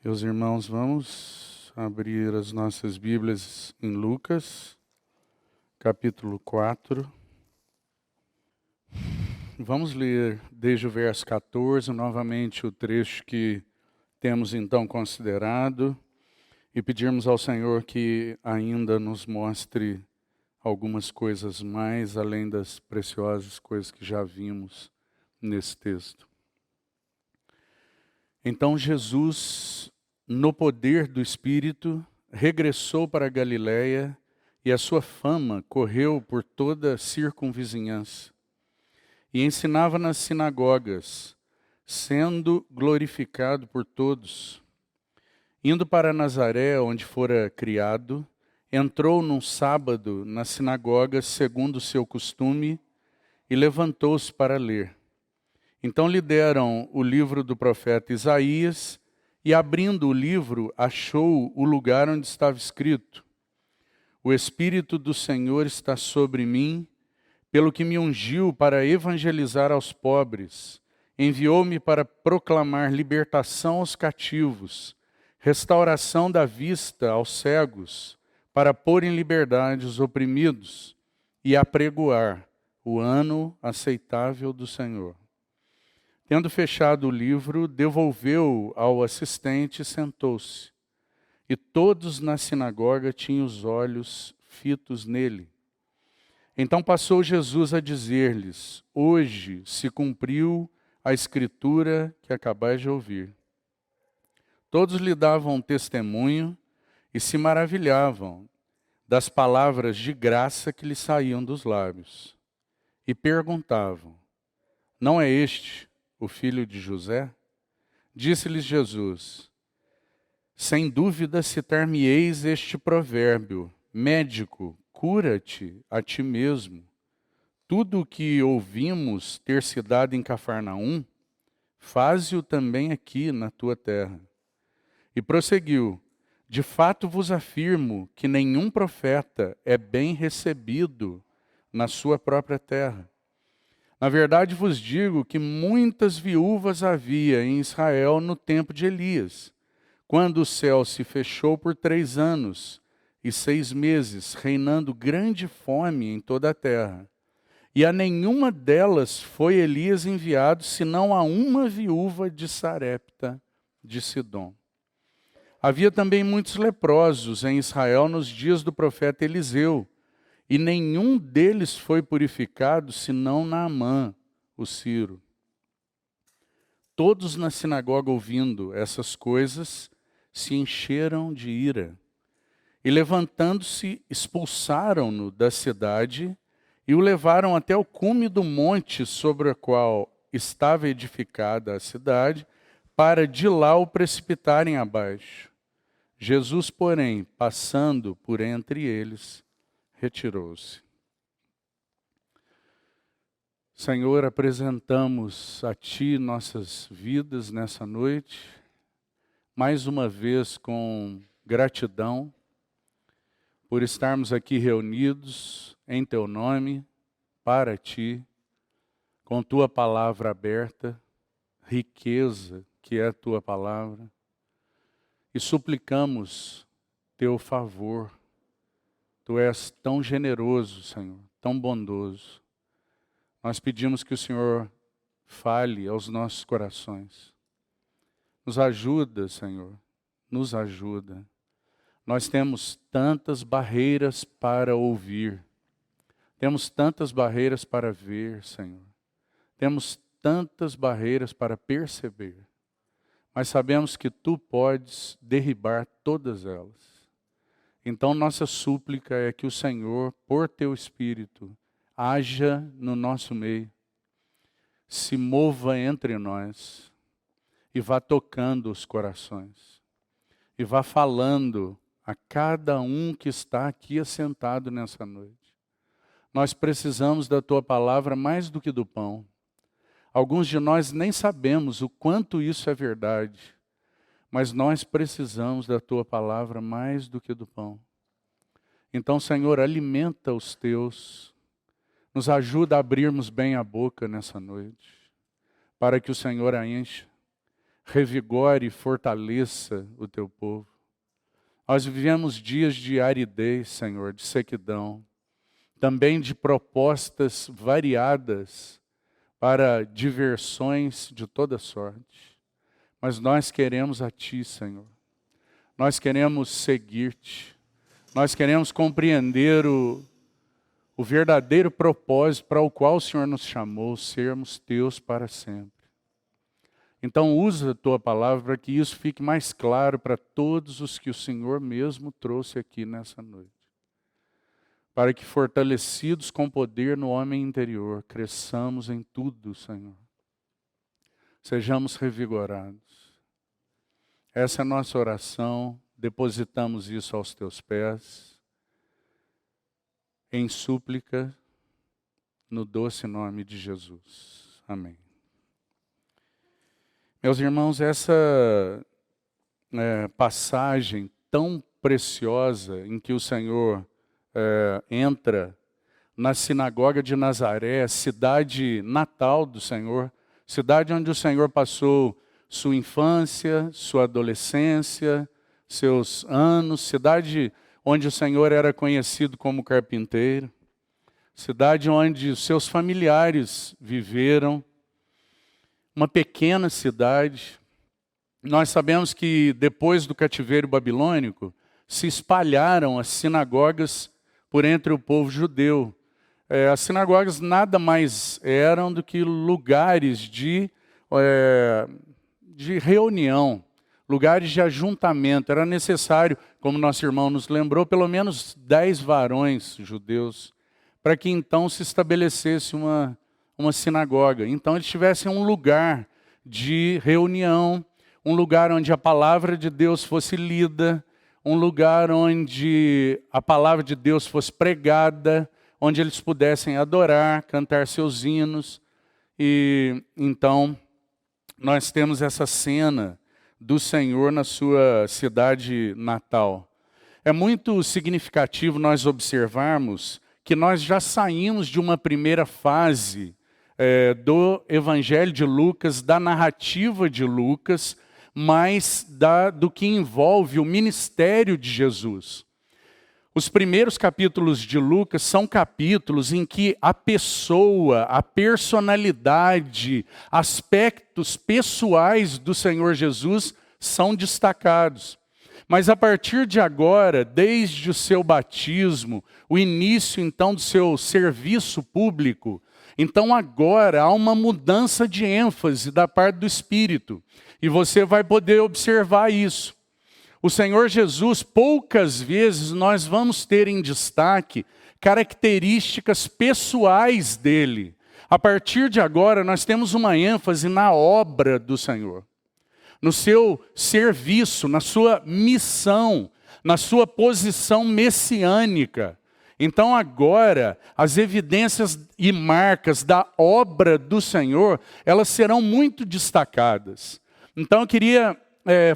Meus irmãos, vamos abrir as nossas Bíblias em Lucas, capítulo 4. Vamos ler desde o verso 14, novamente o trecho que temos então considerado, e pedirmos ao Senhor que ainda nos mostre algumas coisas mais, além das preciosas coisas que já vimos nesse texto. Então Jesus, no poder do Espírito, regressou para a Galiléia e a sua fama correu por toda a circunvizinhança. E ensinava nas sinagogas, sendo glorificado por todos. Indo para Nazaré, onde fora criado, entrou num sábado na sinagoga, segundo o seu costume, e levantou-se para ler. Então lhe deram o livro do profeta Isaías, e abrindo o livro, achou o lugar onde estava escrito: O Espírito do Senhor está sobre mim, pelo que me ungiu para evangelizar aos pobres, enviou-me para proclamar libertação aos cativos, restauração da vista aos cegos, para pôr em liberdade os oprimidos e apregoar o ano aceitável do Senhor. Tendo fechado o livro, devolveu-o ao assistente e sentou-se. E todos na sinagoga tinham os olhos fitos nele. Então passou Jesus a dizer-lhes: Hoje se cumpriu a escritura que acabais de ouvir. Todos lhe davam testemunho e se maravilhavam das palavras de graça que lhe saíam dos lábios. E perguntavam: Não é este o filho de José? Disse-lhes Jesus: Sem dúvida citar-me-eis este provérbio: Médico, cura-te a ti mesmo. Tudo o que ouvimos ter se dado em Cafarnaum, faze-o também aqui na tua terra. E prosseguiu: De fato vos afirmo que nenhum profeta é bem recebido na sua própria terra. Na verdade vos digo que muitas viúvas havia em Israel no tempo de Elias, quando o céu se fechou por 3 anos e 6 meses, reinando grande fome em toda a terra. E a nenhuma delas foi Elias enviado, senão a uma viúva de Sarepta de Sidom. Havia também muitos leprosos em Israel nos dias do profeta Eliseu, e nenhum deles foi purificado, senão Naamã, o sírio. Todos na sinagoga, ouvindo essas coisas, se encheram de ira. E levantando-se, expulsaram-no da cidade e o levaram até o cume do monte sobre o qual estava edificada a cidade, para de lá o precipitarem abaixo. Jesus, porém, passando por entre eles, retirou-se. Senhor, apresentamos a Ti nossas vidas nessa noite, mais uma vez com gratidão por estarmos aqui reunidos em Teu nome, para Ti, com Tua palavra aberta, riqueza que é a Tua palavra, e suplicamos Teu favor. Tu és tão generoso, Senhor, tão bondoso. Nós pedimos que o Senhor fale aos nossos corações. Nos ajuda, Senhor, nos ajuda. Nós temos tantas barreiras para ouvir. Temos tantas barreiras para ver, Senhor. Temos tantas barreiras para perceber. Mas sabemos que Tu podes derribar todas elas. Então, nossa súplica é que o Senhor, por Teu Espírito, haja no nosso meio, se mova entre nós e vá tocando os corações. E vá falando a cada um que está aqui assentado nessa noite. Nós precisamos da Tua palavra mais do que do pão. Alguns de nós nem sabemos o quanto isso é verdade. Mas nós precisamos da Tua palavra mais do que do pão. Então, Senhor, alimenta os Teus, nos ajuda a abrirmos bem a boca nessa noite, para que o Senhor a encha. revigore e fortaleça o teu povo. Nós vivemos dias de aridez, Senhor, de sequidão, também de propostas variadas para diversões de toda sorte. Mas nós queremos a Ti, Senhor. Nós queremos seguir-te. Nós queremos compreender o verdadeiro propósito para o qual o Senhor nos chamou, sermos Teus para sempre. Então usa a Tua palavra para que isso fique mais claro para todos os que o Senhor mesmo trouxe aqui nessa noite. Para que, fortalecidos com poder no homem interior, cresçamos em tudo, Senhor. Sejamos revigorados. Essa é a nossa oração, depositamos isso aos Teus pés, em súplica, no doce nome de Jesus. Amém. Meus irmãos, essa passagem tão preciosa em que o Senhor entra na sinagoga de Nazaré, cidade natal do Senhor, cidade onde o Senhor passou sua infância, sua adolescência, seus anos, cidade onde o Senhor era conhecido como carpinteiro, cidade onde os seus familiares viveram, uma pequena cidade. Nós sabemos que depois do cativeiro babilônico, se espalharam as sinagogas por entre o povo judeu. As sinagogas nada mais eram do que lugares de reunião, lugares de ajuntamento. Era necessário, como nosso irmão nos lembrou, pelo menos 10 varões judeus, para que então se estabelecesse uma sinagoga. Então eles tivessem um lugar de reunião, um lugar onde a palavra de Deus fosse lida, um lugar onde a palavra de Deus fosse pregada, onde eles pudessem adorar, cantar seus hinos. E então nós temos essa cena do Senhor na sua cidade natal. É muito significativo nós observarmos que nós já saímos de uma primeira fase do Evangelho de Lucas, da narrativa de Lucas, mas do que envolve o ministério de Jesus. Os primeiros capítulos de Lucas são capítulos em que a pessoa, a personalidade, aspectos pessoais do Senhor Jesus são destacados. Mas a partir de agora, desde o seu batismo, o início então do seu serviço público, então agora há uma mudança de ênfase da parte do Espírito. E você vai poder observar isso. O Senhor Jesus, poucas vezes nós vamos ter em destaque características pessoais dele. A partir de agora nós temos uma ênfase na obra do Senhor, no seu serviço, na sua missão, na sua posição messiânica. Então agora, as evidências e marcas da obra do Senhor, elas serão muito destacadas. Então eu queria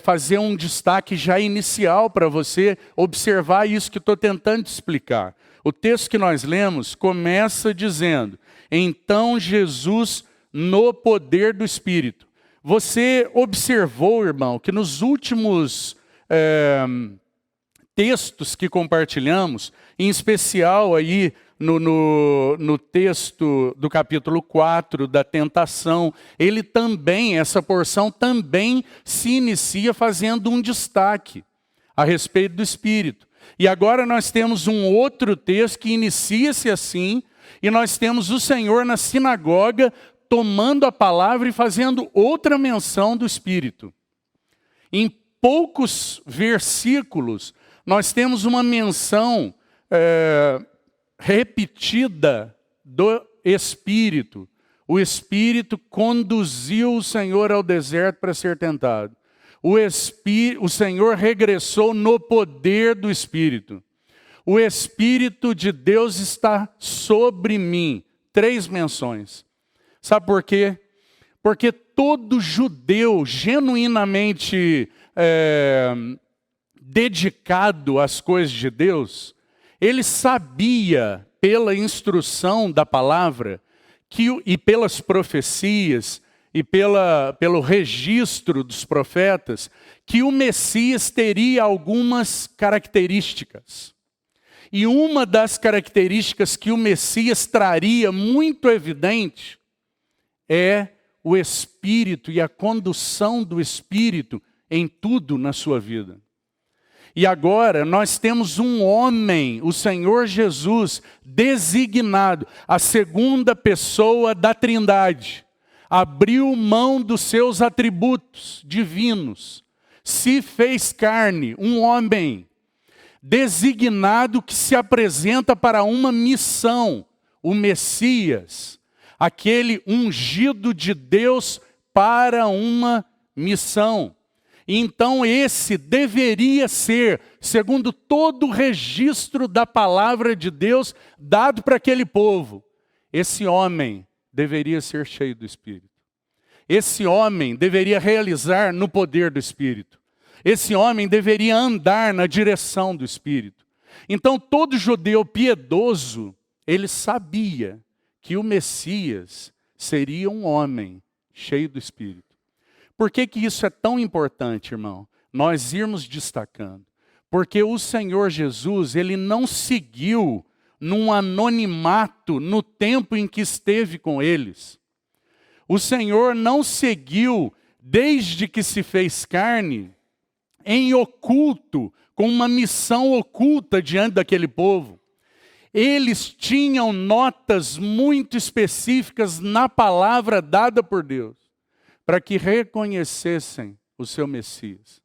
fazer um destaque já inicial para você observar isso que estou tentando explicar. O texto que nós lemos começa dizendo: então Jesus no poder do Espírito. Você observou, irmão, que nos últimos textos que compartilhamos, em especial aí no texto do capítulo 4, da tentação, essa porção também se inicia fazendo um destaque a respeito do Espírito. E agora nós temos um outro texto que inicia-se assim, e nós temos o Senhor na sinagoga tomando a palavra e fazendo outra menção do Espírito. Em poucos versículos, nós temos uma menção repetida do Espírito. O Espírito conduziu o Senhor ao deserto para ser tentado. O Senhor regressou no poder do Espírito. O Espírito de Deus está sobre mim. 3 menções. Sabe por quê? Porque todo judeu genuinamente dedicado às coisas de Deus, ele sabia, pela instrução da palavra e pelas profecias, e pelo registro dos profetas, que o Messias teria algumas características. E uma das características que o Messias traria muito evidente é o Espírito e a condução do Espírito em tudo na sua vida. E agora nós temos um homem, o Senhor Jesus, designado, a segunda pessoa da Trindade. Abriu mão dos seus atributos divinos, se fez carne, um homem designado que se apresenta para uma missão, o Messias, aquele ungido de Deus para uma missão. Então esse deveria ser, segundo todo o registro da palavra de Deus dado para aquele povo, esse homem deveria ser cheio do Espírito. Esse homem deveria realizar no poder do Espírito. Esse homem deveria andar na direção do Espírito. Então todo judeu piedoso, ele sabia que o Messias seria um homem cheio do Espírito. Por que que isso é tão importante, irmão? Nós irmos destacando. Porque o Senhor Jesus, ele não seguiu num anonimato no tempo em que esteve com eles. O Senhor não seguiu, desde que se fez carne, em oculto, com uma missão oculta diante daquele povo. Eles tinham notas muito específicas na palavra dada por Deus, para que reconhecessem o seu Messias.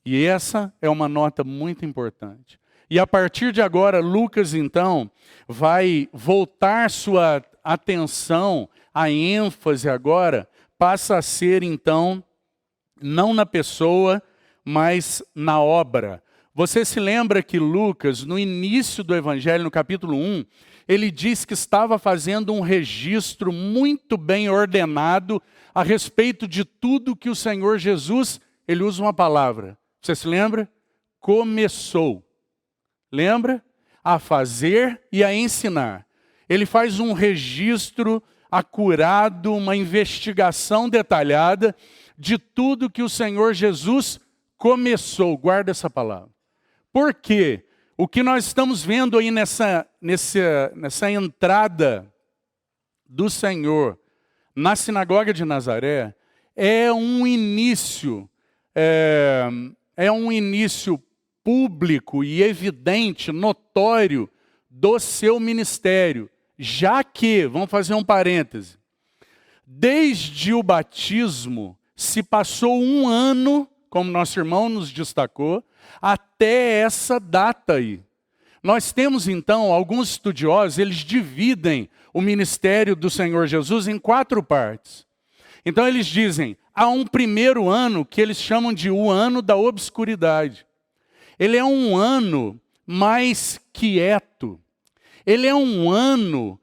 E essa é uma nota muito importante. E a partir de agora, Lucas, então, vai voltar sua atenção, a ênfase agora, passa a ser, então, não na pessoa, mas na obra. Você se lembra que Lucas, no início do Evangelho, no capítulo 1, ele diz que estava fazendo um registro muito bem ordenado a respeito de tudo que o Senhor Jesus, ele usa uma palavra. Você se lembra? Começou. Lembra? A fazer e a ensinar. Ele faz um registro acurado, uma investigação detalhada de tudo que o Senhor Jesus começou. Guarda essa palavra. Por quê? O que nós estamos vendo aí nessa entrada do Senhor na sinagoga de Nazaré é um início público e evidente, notório do seu ministério, já que, vamos fazer um parêntese, desde o batismo se passou 1 ano, como nosso irmão nos destacou, até essa data aí. Nós temos então, alguns estudiosos, eles dividem o ministério do Senhor Jesus em 4 partes. Então eles dizem, há um primeiro ano que eles chamam de o ano da obscuridade. Ele é um ano mais quieto. Ele é um ano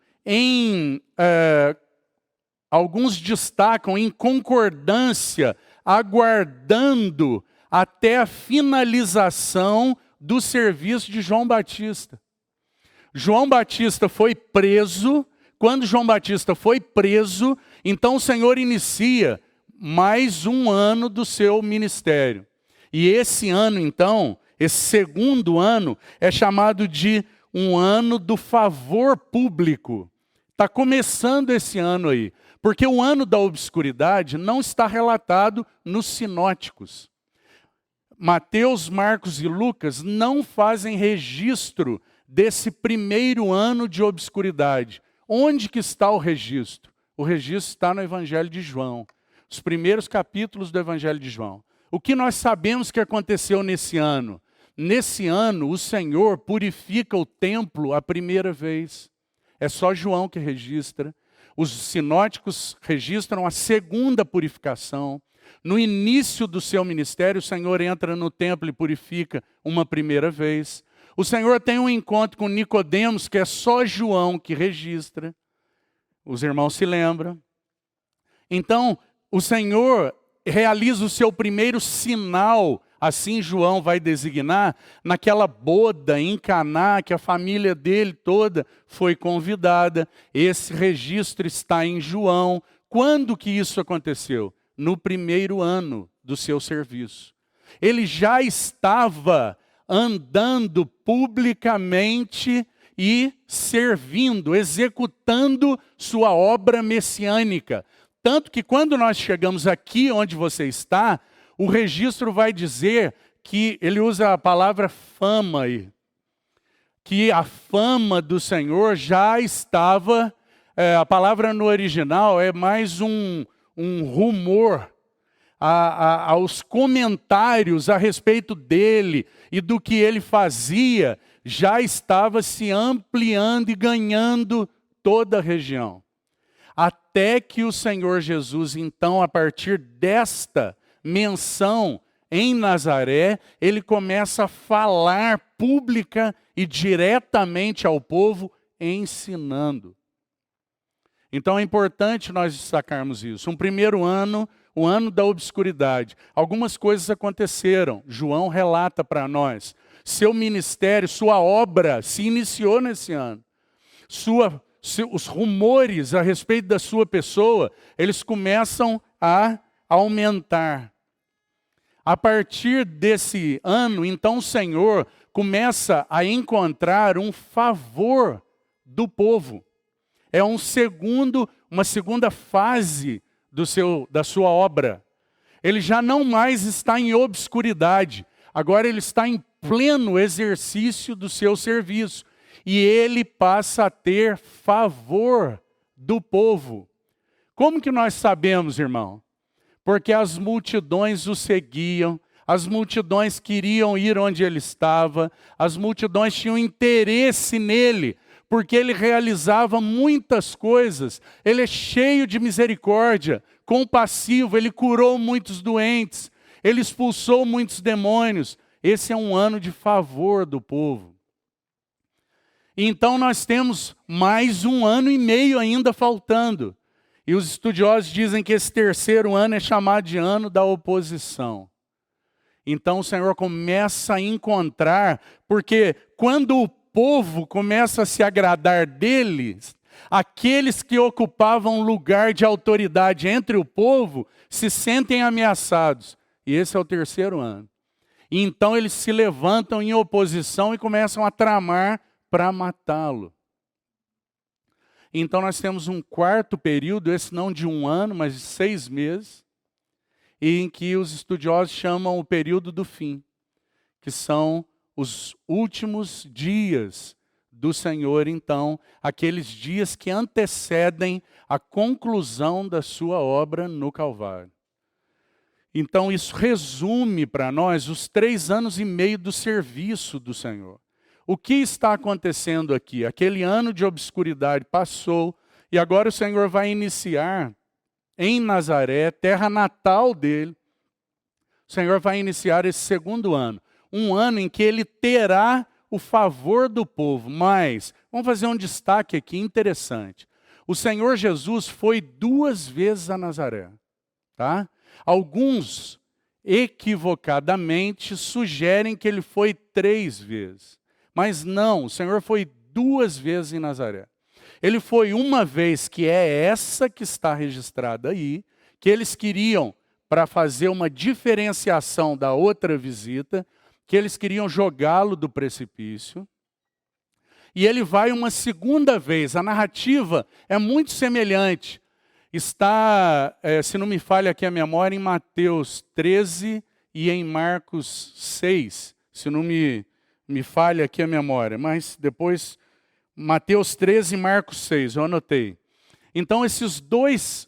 alguns destacam em concordância, aguardando até a finalização do serviço de João Batista. João Batista foi preso. Quando João Batista foi preso, então o Senhor inicia mais 1 ano do seu ministério. E esse ano, então, esse segundo ano, é chamado de um ano do favor público. Está começando esse ano aí. Porque o ano da obscuridade não está relatado nos sinóticos. Mateus, Marcos e Lucas não fazem registro desse primeiro ano de obscuridade. Onde que está o registro? O registro está no Evangelho de João. Os primeiros capítulos do Evangelho de João. O que nós sabemos que aconteceu nesse ano? Nesse ano, o Senhor purifica o templo a primeira vez. É só João que registra. Os sinóticos registram a segunda purificação. No início do seu ministério, o Senhor entra no templo e purifica uma primeira vez. O Senhor tem um encontro com Nicodemos, que é só João que registra. Os irmãos se lembram. Então, o Senhor realiza o seu primeiro sinal, assim João vai designar, naquela boda em Caná, que a família dele toda foi convidada. Esse registro está em João, Quando que isso aconteceu? No primeiro ano do seu serviço. Ele já estava andando publicamente e servindo, executando sua obra messiânica. Tanto que quando nós chegamos aqui onde você está, o registro vai dizer que ele usa a palavra fama aí. Que a fama do Senhor já estava, a palavra no original é mais um rumor, aos comentários a respeito dele e do que ele fazia, já estava se ampliando e ganhando toda a região. Até que o Senhor Jesus, então, a partir desta menção em Nazaré, ele começa a falar pública e diretamente ao povo, ensinando. Então é importante nós destacarmos isso. Um primeiro ano, o ano da obscuridade. Algumas coisas aconteceram. João relata para nós. Seu ministério, sua obra se iniciou nesse ano. Os rumores a respeito da sua pessoa, eles começam a aumentar. A partir desse ano, então o Senhor começa a encontrar um favor do povo. É uma segunda fase da sua obra. Ele já não mais está em obscuridade, agora ele está em pleno exercício do seu serviço. E ele passa a ter favor do povo. Como que nós sabemos, irmão? Porque as multidões o seguiam, as multidões queriam ir onde ele estava, as multidões tinham interesse nele, porque ele realizava muitas coisas. Ele é cheio de misericórdia, compassivo, ele curou muitos doentes, ele expulsou muitos demônios. Esse é um ano de favor do povo. Então nós temos mais um ano e meio ainda faltando. E os estudiosos dizem que esse terceiro ano é chamado de ano da oposição. Então o Senhor começa a encontrar, porque quando o povo começa a se agradar deles, aqueles que ocupavam lugar de autoridade entre o povo se sentem ameaçados. E esse é o terceiro ano. E então eles se levantam em oposição e começam a tramar para matá-lo. Então nós temos um quarto período, esse não de um ano, mas de 6 meses, em que os estudiosos chamam o período do fim, que são os últimos dias do Senhor, então, aqueles dias que antecedem a conclusão da sua obra no Calvário. Então isso resume para nós os 3 anos e meio do serviço do Senhor. O que está acontecendo aqui? Aquele ano de obscuridade passou e agora o Senhor vai iniciar em Nazaré, terra natal dele. O Senhor vai iniciar esse segundo ano. Um ano em que ele terá o favor do povo. Mas, vamos fazer um destaque aqui interessante. O Senhor Jesus foi 2 vezes a Nazaré. Tá? Alguns, equivocadamente, sugerem que ele foi 3 vezes. Mas não, o Senhor foi 2 vezes em Nazaré. Ele foi uma vez, que é essa que está registrada aí, que eles queriam, para fazer uma diferenciação da outra visita, que eles queriam jogá-lo do precipício. E ele vai uma segunda vez. A narrativa é muito semelhante. Está, se não me falha aqui a memória, em Mateus 13 e em Marcos 6, se não me falha aqui a memória, mas depois, Mateus 13 e Marcos 6, eu anotei. Então essas 2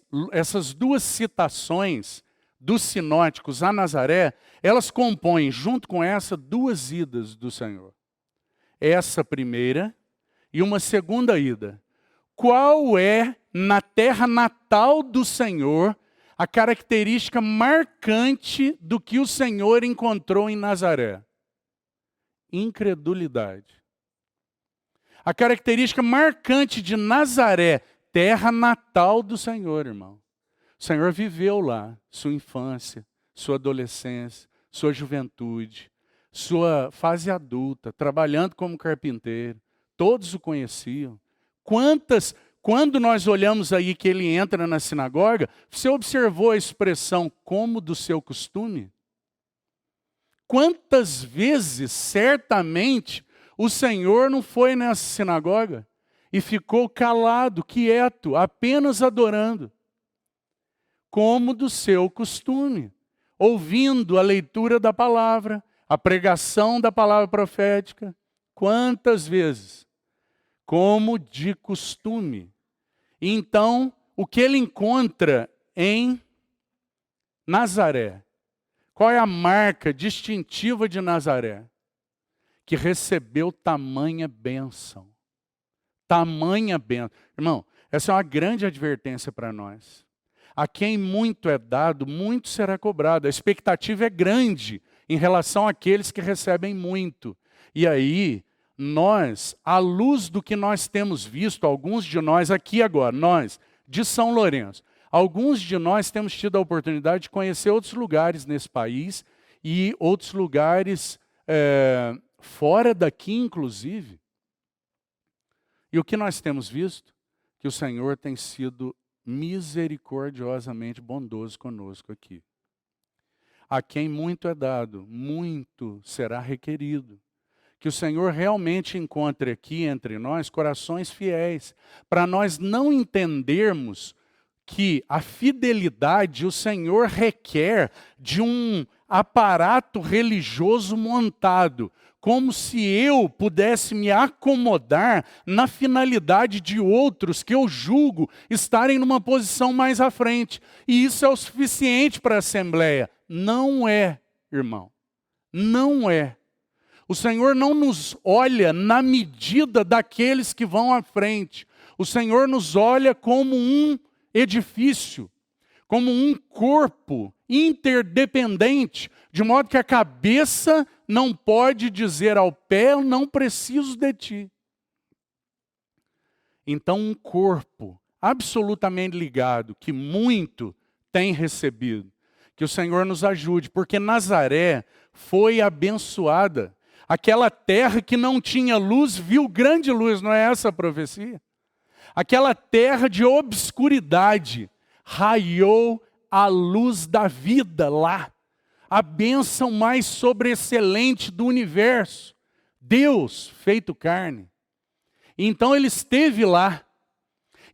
citações dos sinóticos a Nazaré, elas compõem, junto com essa, 2 idas do Senhor. Essa primeira e uma segunda ida. Qual é, na terra natal do Senhor, a característica marcante do que o Senhor encontrou em Nazaré? Incredulidade. A característica marcante de Nazaré, terra natal do Senhor, irmão. O Senhor viveu lá, sua infância, sua adolescência, sua juventude, sua fase adulta, trabalhando como carpinteiro. Todos o conheciam. quando nós olhamos aí que ele entra na sinagoga, você observou a expressão como do seu costume? Quantas vezes, certamente, o Senhor não foi nessa sinagoga e ficou calado, quieto, apenas adorando, como do seu costume, ouvindo a leitura da palavra, a pregação da palavra profética. Quantas vezes? Como de costume. Então, o que ele encontra em Nazaré? Qual é a marca distintiva de Nazaré? Que recebeu tamanha bênção. Tamanha bênção. Irmão, essa é uma grande advertência para nós. A quem muito é dado, muito será cobrado. A expectativa é grande em relação àqueles que recebem muito. E aí, nós, à luz do que nós temos visto, alguns de nós aqui agora, nós, de São Lourenço, alguns de nós temos tido a oportunidade de conhecer outros lugares nesse país e outros lugares fora daqui, inclusive. E o que nós temos visto? Que o Senhor tem sido misericordiosamente bondoso conosco aqui. A quem muito é dado, muito será requerido. Que o Senhor realmente encontre aqui entre nós corações fiéis, para nós não entendermos que a fidelidade o Senhor requer de um aparato religioso montado, como se eu pudesse me acomodar na finalidade de outros que eu julgo estarem numa posição mais à frente. E isso é o suficiente para a Assembleia. Não é, irmão. Não é. O Senhor não nos olha na medida daqueles que vão à frente. O Senhor nos olha como um edifício, como um corpo interdependente, de modo que a cabeça não pode dizer ao pé, eu não preciso de ti. Então um corpo absolutamente ligado, que muito tem recebido. Que o Senhor nos ajude, porque Nazaré foi abençoada. Aquela terra que não tinha luz, viu grande luz, não é essa a profecia? Aquela terra de obscuridade, raiou a luz da vida lá. A bênção mais sobreexcelente do universo. Deus feito carne. Então ele esteve lá.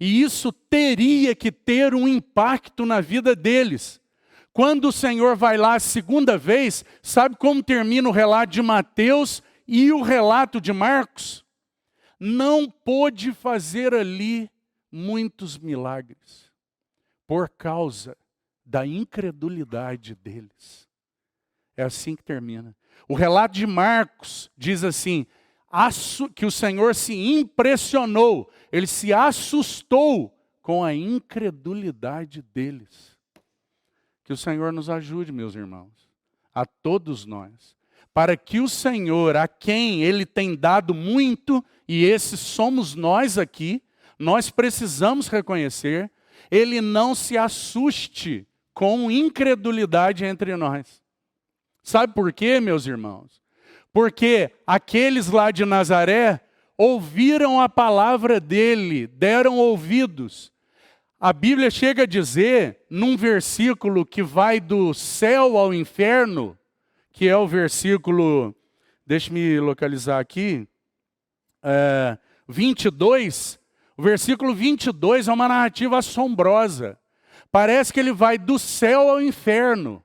E isso teria que ter um impacto na vida deles. Quando o Senhor vai lá a segunda vez, sabe como termina o relato de Mateus e o relato de Marcos? Não pôde fazer ali muitos milagres, por causa da incredulidade deles. É assim que termina. O relato de Marcos diz assim, que o Senhor se impressionou, ele se assustou com a incredulidade deles. Que o Senhor nos ajude, meus irmãos, a todos nós, para que o Senhor, a quem Ele tem dado muito, e esses somos nós aqui, nós precisamos reconhecer, Ele não se assuste com incredulidade entre nós. Sabe por quê, meus irmãos? Porque aqueles lá de Nazaré ouviram a palavra dele, deram ouvidos. A Bíblia chega a dizer, num versículo que vai do céu ao inferno, que é o versículo, deixe-me localizar aqui, 22, o versículo 22 é uma narrativa assombrosa. Parece que ele vai do céu ao inferno,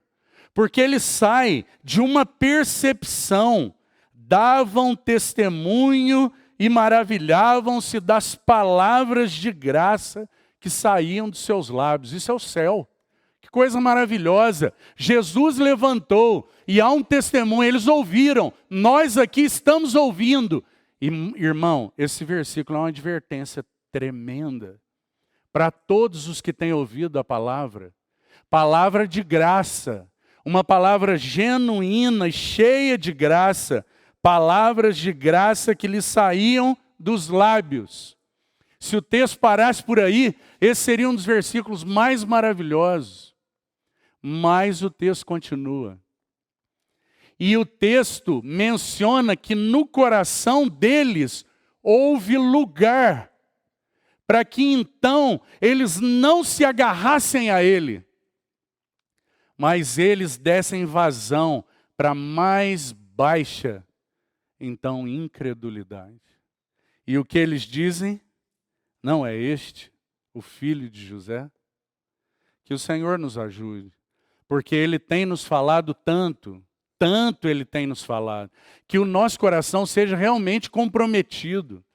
porque ele sai de uma percepção, davam testemunho e maravilhavam-se das palavras de graça que saíam dos seus lábios. Isso é o céu. Que coisa maravilhosa. Jesus levantou e há um testemunho, eles ouviram, nós aqui estamos ouvindo. E, irmão, esse versículo é uma advertência tremenda para todos os que têm ouvido a palavra. Palavra de graça, uma palavra genuína e cheia de graça, palavras de graça que lhe saíam dos lábios. Se o texto parasse por aí, esse seria um dos versículos mais maravilhosos. Mas o texto continua. E o texto menciona que no coração deles houve lugar para que então eles não se agarrassem a ele, mas eles dessem vazão para a mais baixa, então, incredulidade. E o que eles dizem? Não é este o filho de José? Que o Senhor nos ajude, porque Ele tem nos falado tanto Ele tem nos falado, que o nosso coração seja realmente comprometido,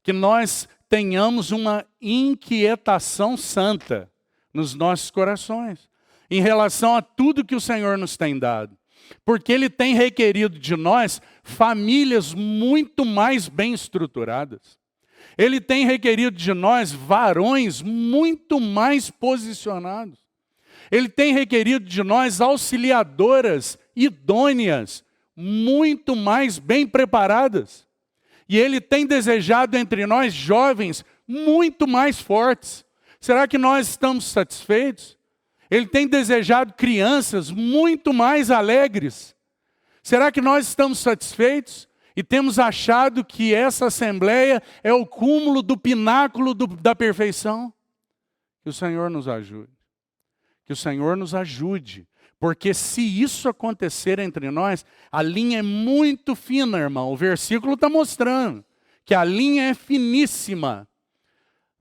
que nós tenhamos uma inquietação santa nos nossos corações, em relação a tudo que o Senhor nos tem dado. Porque Ele tem requerido de nós famílias muito mais bem estruturadas. Ele tem requerido de nós varões muito mais posicionados. Ele tem requerido de nós auxiliadoras idôneas, muito mais bem preparadas. E Ele tem desejado entre nós jovens muito mais fortes. Será que nós estamos satisfeitos? Ele tem desejado crianças muito mais alegres. Será que nós estamos satisfeitos? E temos achado que essa assembleia é o cúmulo do pináculo da perfeição? Que o Senhor nos ajude. Que o Senhor nos ajude. Porque se isso acontecer entre nós, a linha é muito fina, irmão. O versículo está mostrando que a linha é finíssima.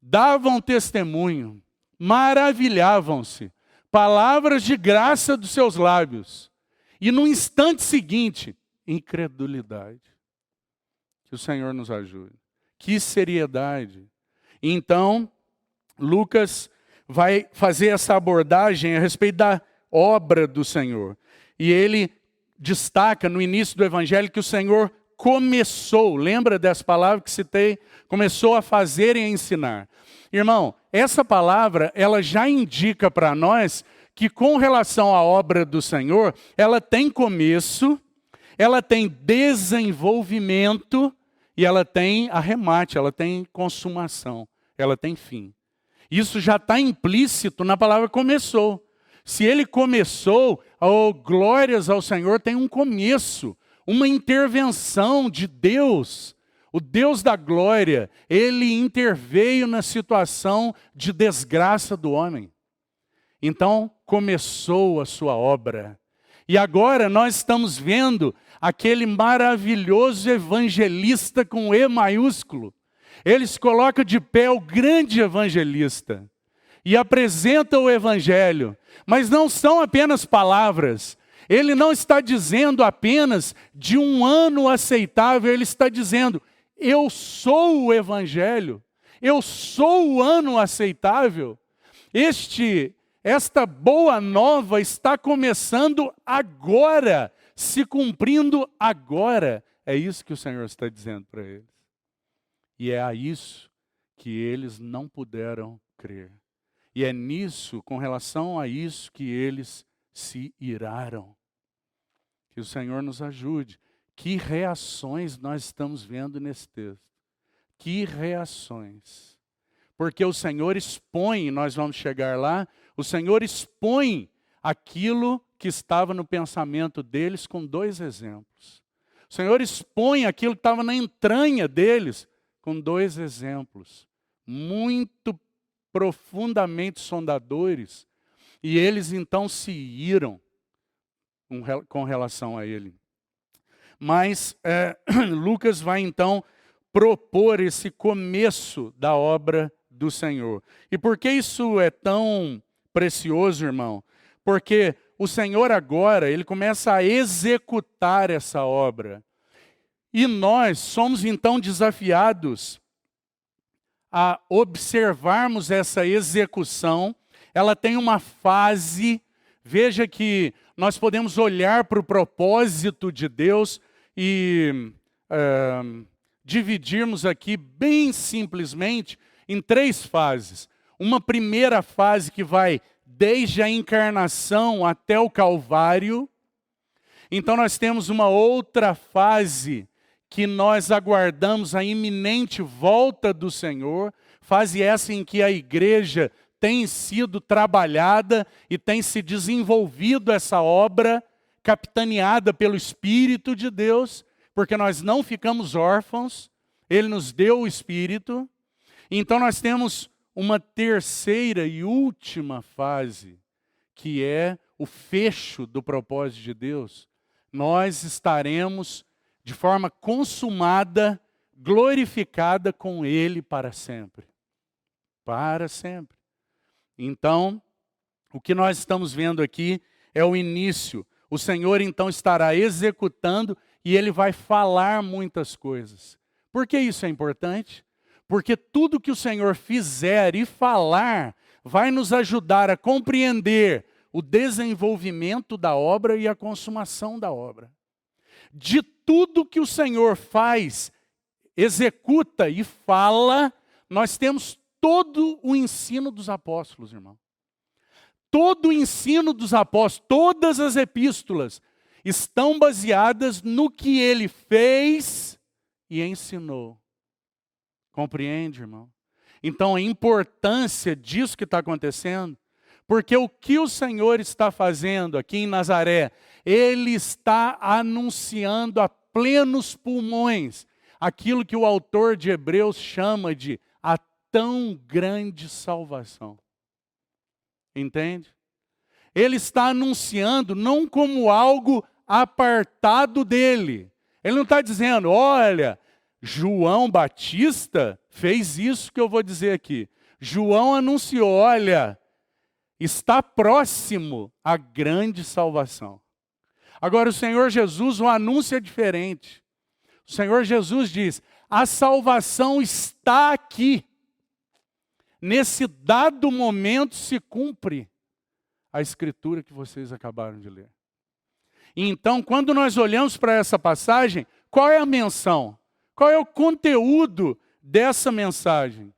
Davam testemunho, maravilhavam-se, palavras de graça dos seus lábios. E no instante seguinte, incredulidade. Que o Senhor nos ajude. Que seriedade. Então, Lucas vai fazer essa abordagem a respeito da obra do Senhor. E ele destaca no início do Evangelho que o Senhor começou, lembra dessa palavra que citei? Começou a fazer e a ensinar. Irmão, essa palavra, ela já indica para nós que com relação à obra do Senhor, ela tem começo, ela tem desenvolvimento e ela tem arremate, ela tem consumação, ela tem fim. Isso já está implícito na palavra começou. Se ele começou, oh, glórias ao Senhor, tem um começo, uma intervenção de Deus. O Deus da glória, Ele interveio na situação de desgraça do homem. Então, começou a sua obra. E agora nós estamos vendo aquele maravilhoso evangelista com E maiúsculo. Ele se coloca de pé, o grande evangelista, e apresenta o evangelho. Mas não são apenas palavras. Ele não está dizendo apenas de um ano aceitável, ele está dizendo, eu sou o evangelho, eu sou o ano aceitável. Esta boa nova está começando agora, se cumprindo agora. É isso que o Senhor está dizendo para eles. E é a isso que eles não puderam crer. E é nisso, com relação a isso, que eles se iraram. Que o Senhor nos ajude. Que reações nós estamos vendo nesse texto. Que reações. Porque o Senhor expõe, nós vamos chegar lá, o Senhor expõe aquilo que estava no pensamento deles com 2 exemplos. O Senhor expõe aquilo que estava na entranha deles com 2 exemplos. Muito profundamente sondadores. E eles então se iram com relação a ele. Mas Lucas vai então propor esse começo da obra do Senhor. E por que isso é tão precioso, irmão? Porque o Senhor agora, Ele começa a executar essa obra. E nós somos então desafiados a observarmos essa execução. Ela tem uma fase, veja que nós podemos olhar para o propósito de Deus e dividirmos aqui bem simplesmente em 3 fases. Uma primeira fase que vai desde a encarnação até o Calvário. Então nós temos uma outra fase que nós aguardamos a iminente volta do Senhor, fase essa em que a igreja tem sido trabalhada e tem se desenvolvido essa obra, capitaneada pelo Espírito de Deus, porque nós não ficamos órfãos, Ele nos deu o Espírito. Então nós temos uma terceira e última fase, que é o fecho do propósito de Deus. Nós estaremos de forma consumada, glorificada com Ele para sempre. Para sempre. Então, o que nós estamos vendo aqui é o início. O Senhor então estará executando e Ele vai falar muitas coisas. Por que isso é importante? Porque tudo que o Senhor fizer e falar vai nos ajudar a compreender o desenvolvimento da obra e a consumação da obra. De tudo que o Senhor faz, executa e fala, nós temos todo o ensino dos apóstolos, irmão. Todo o ensino dos apóstolos, todas as epístolas, estão baseadas no que ele fez e ensinou. Compreende, irmão? Então, a importância disso que está acontecendo, porque o que o Senhor está fazendo aqui em Nazaré, Ele está anunciando a plenos pulmões aquilo que o autor de Hebreus chama de a tão grande salvação. Entende? Ele está anunciando não como algo apartado dele. Ele não está dizendo, olha, João Batista fez isso que eu vou dizer aqui. João anunciou, olha, está próximo a grande salvação. Agora o Senhor Jesus, o anúncio é diferente. O Senhor Jesus diz, a salvação está aqui. Nesse dado momento se cumpre a escritura que vocês acabaram de ler. Então, quando nós olhamos para essa passagem, qual é a menção? Qual é o conteúdo dessa mensagem?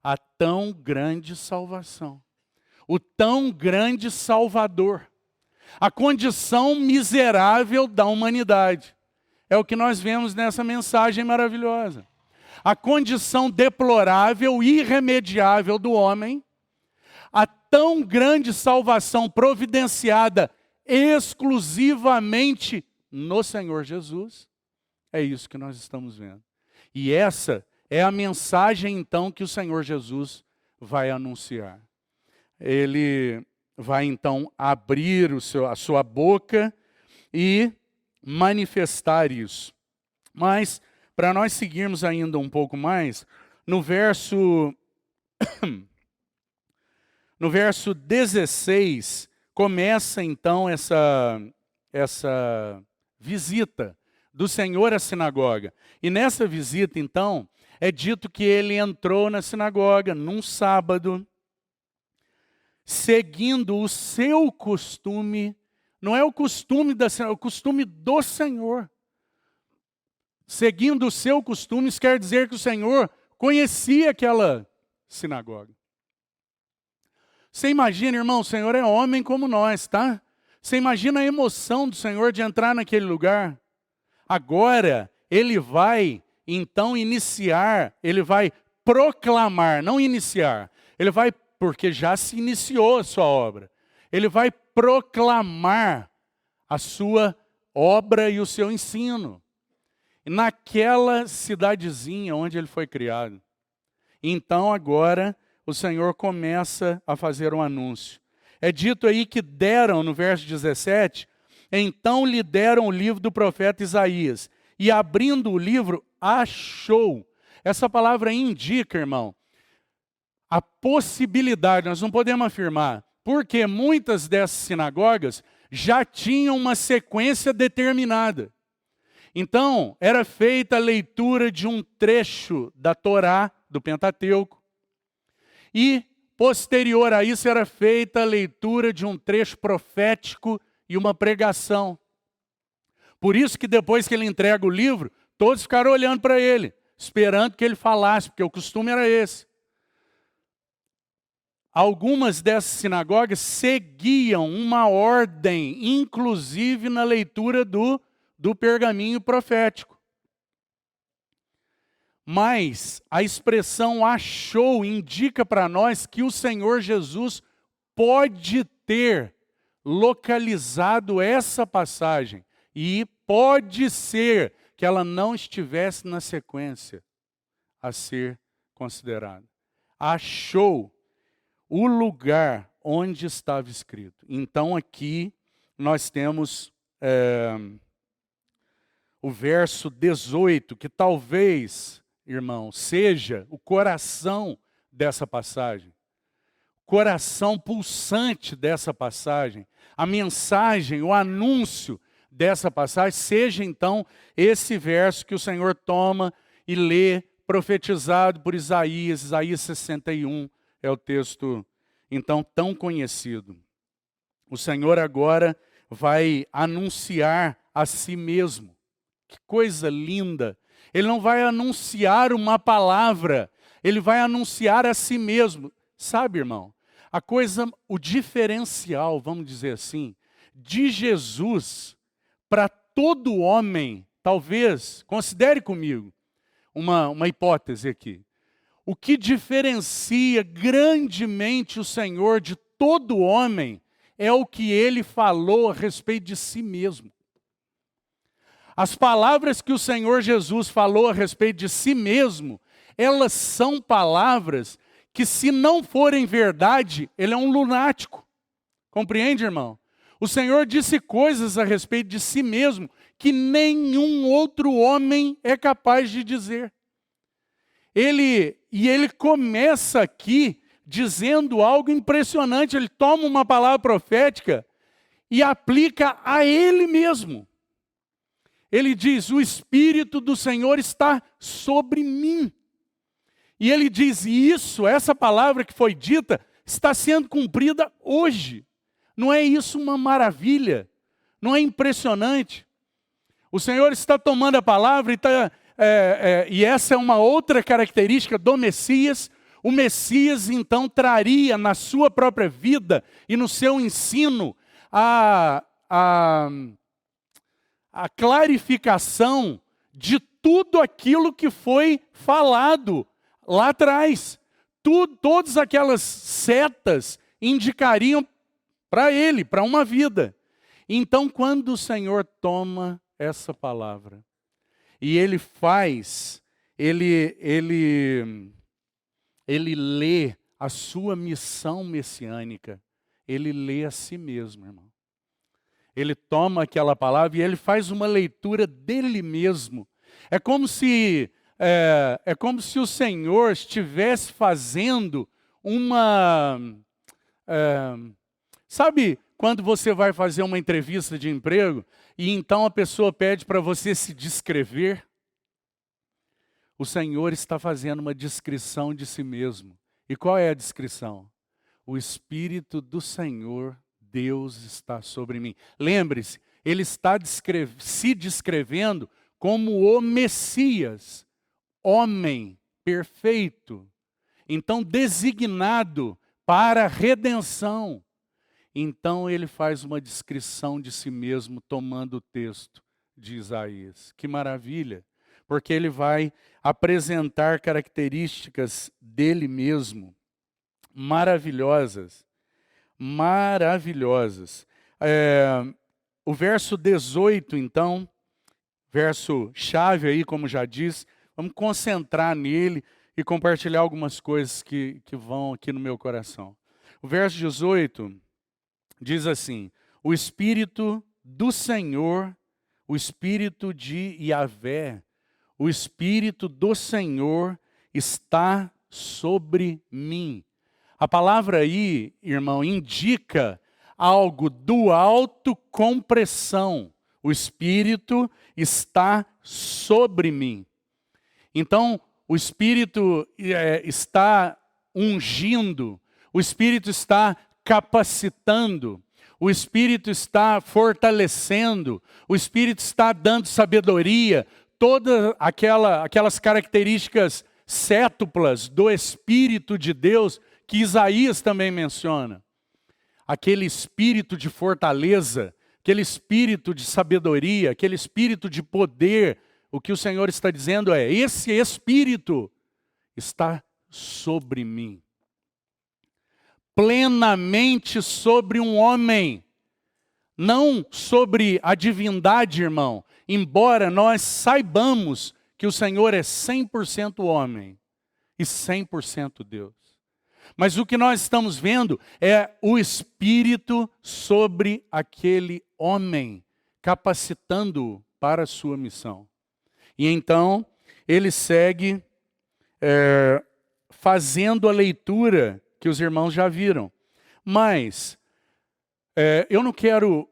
A tão grande salvação. O tão grande Salvador. A condição miserável da humanidade. É o que nós vemos nessa mensagem maravilhosa. A condição deplorável, irremediável do homem. A tão grande salvação providenciada exclusivamente no Senhor Jesus. É isso que nós estamos vendo. E essa é a mensagem, então, que o Senhor Jesus vai anunciar. Ele vai, então, abrir a sua boca e manifestar isso. Mas, para nós seguirmos ainda um pouco mais, no verso 16, começa, então, essa visita do Senhor à sinagoga. E nessa visita, então, é dito que ele entrou na sinagoga num sábado, seguindo o seu costume, não é o costume da sinagoga, é o costume do Senhor. Seguindo o seu costume, isso quer dizer que o Senhor conhecia aquela sinagoga. Você imagina, irmão, o Senhor é homem como nós, tá? Você imagina a emoção do Senhor de entrar naquele lugar? Agora, ele vai, então, iniciar, ele vai proclamar, não iniciar. Ele vai, porque já se iniciou a sua obra. Ele vai proclamar a sua obra e o seu ensino. Naquela cidadezinha onde ele foi criado. Então, agora, o Senhor começa a fazer um anúncio. É dito aí que deram, no verso 17, então lhe deram o livro do profeta Isaías. E abrindo o livro, achou. Essa palavra indica, irmão, a possibilidade, nós não podemos afirmar, porque muitas dessas sinagogas já tinham uma sequência determinada. Então, era feita a leitura de um trecho da Torá, do Pentateuco, e, posterior a isso, era feita a leitura de um trecho profético e uma pregação. Por isso que depois que ele entrega o livro, todos ficaram olhando para ele, esperando que ele falasse, porque o costume era esse. Algumas dessas sinagogas seguiam uma ordem, inclusive na leitura do pergaminho profético. Mas a expressão achou indica para nós que o Senhor Jesus pode ter localizado essa passagem e pode ser que ela não estivesse na sequência a ser considerado. Achou o lugar onde estava escrito. Então aqui nós temos o verso 18, que talvez, irmão, seja o coração dessa passagem. Coração pulsante dessa passagem. A mensagem, o anúncio dessa passagem, seja então esse verso que o Senhor toma e lê, profetizado por Isaías. Isaías 61 é o texto então tão conhecido. O Senhor agora vai anunciar a si mesmo. Que coisa linda! Ele não vai anunciar uma palavra, ele vai anunciar a si mesmo. Sabe, irmão, o diferencial, vamos dizer assim, de Jesus para todo homem, talvez, considere comigo uma hipótese aqui. O que diferencia grandemente o Senhor de todo homem é o que ele falou a respeito de si mesmo. As palavras que o Senhor Jesus falou a respeito de si mesmo, elas são palavras que, se não forem verdade, ele é um lunático. Compreende, irmão? O Senhor disse coisas a respeito de si mesmo que nenhum outro homem é capaz de dizer. Ele começa aqui dizendo algo impressionante. Ele toma uma palavra profética e aplica a ele mesmo. Ele diz: o Espírito do Senhor está sobre mim. E ele diz isso, essa palavra que foi dita, está sendo cumprida hoje. Não é isso uma maravilha? Não é impressionante? O Senhor está tomando a palavra e essa é uma outra característica do Messias. O Messias, então, traria na sua própria vida e no seu ensino a clarificação de tudo aquilo que foi falado lá atrás. Todas aquelas setas indicariam para ele, para uma vida. Então, quando o Senhor toma essa palavra e ele lê a sua missão messiânica, ele lê a si mesmo, irmão. Ele toma aquela palavra e ele faz uma leitura dele mesmo. É como se o Senhor estivesse fazendo sabe quando você vai fazer uma entrevista de emprego e então a pessoa pede para você se descrever? O Senhor está fazendo uma descrição de si mesmo. E qual é a descrição? O Espírito do Senhor, Deus, está sobre mim. Lembre-se, ele está se descrevendo como o Messias, homem perfeito, então designado para a redenção. Então ele faz uma descrição de si mesmo tomando o texto de Isaías. Que maravilha, porque ele vai apresentar características dele mesmo, maravilhosas. O verso 18, então, verso chave aí, como já disse, vamos concentrar nele e compartilhar algumas coisas que vão aqui no meu coração. O verso 18 diz assim: o Espírito do Senhor, o Espírito de Yahvé, o Espírito do Senhor está sobre mim. A palavra aí, irmão, indica algo do alto com pressão. O Espírito está sobre mim. Então, o Espírito está ungindo, o Espírito está capacitando, o Espírito está fortalecendo, o Espírito está dando sabedoria, todas aquelas características cétuplas do Espírito de Deus que Isaías também menciona. Aquele espírito de fortaleza, aquele espírito de sabedoria, aquele espírito de poder. O que o Senhor está dizendo é: esse Espírito está sobre mim. Plenamente sobre um homem. Não sobre a divindade, irmão. Embora nós saibamos que o Senhor é 100% homem. e 100% Deus. Mas o que nós estamos vendo é o Espírito sobre aquele homem, capacitando-o para a sua missão. E então, ele segue fazendo a leitura que os irmãos já viram. Mas, eu não quero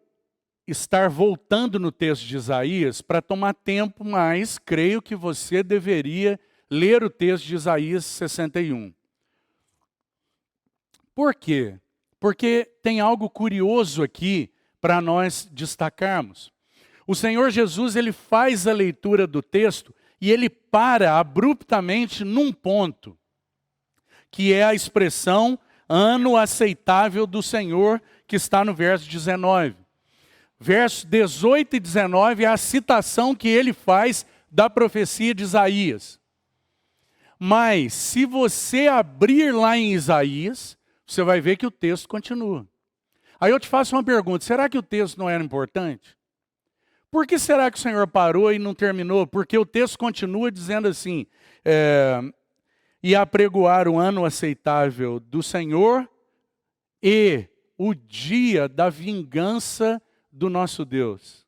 estar voltando no texto de Isaías para tomar tempo, mas creio que você deveria ler o texto de Isaías 61. Por quê? Porque tem algo curioso aqui para nós destacarmos. O Senhor Jesus, ele faz a leitura do texto e ele para abruptamente num ponto, que é a expressão ano aceitável do Senhor, que está no verso 19. Versos 18 e 19 é a citação que ele faz da profecia de Isaías. Mas, se você abrir lá em Isaías, você vai ver que o texto continua. Aí eu te faço uma pergunta, será que o texto não era importante? Por que será que o Senhor parou e não terminou? Porque o texto continua dizendo assim, e apregoar o ano aceitável do Senhor e o dia da vingança do nosso Deus.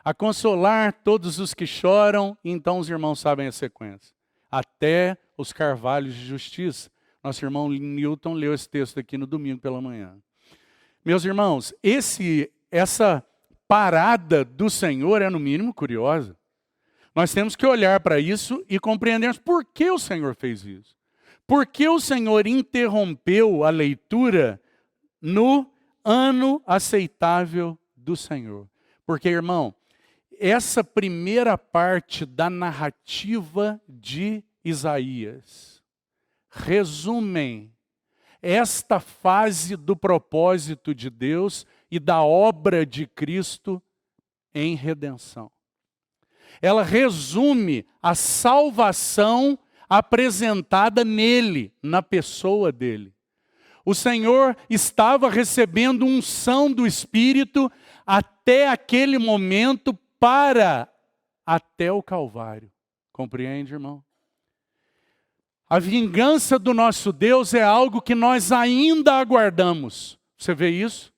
A consolar todos os que choram, então os irmãos sabem a sequência. Até os carvalhos de justiça. Nosso irmão Newton leu esse texto aqui no domingo pela manhã. Meus irmãos, essa parada do Senhor é no mínimo curiosa. Nós temos que olhar para isso e compreendermos por que o Senhor fez isso. Por que o Senhor interrompeu a leitura no ano aceitável do Senhor? Porque, irmão, essa primeira parte da narrativa de Isaías resumem esta fase do propósito de Deus e da obra de Cristo em redenção. Ela resume a salvação apresentada nele, na pessoa dele. O Senhor estava recebendo unção do Espírito até aquele momento até o Calvário. Compreende, irmão? A vingança do nosso Deus é algo que nós ainda aguardamos. Você vê isso?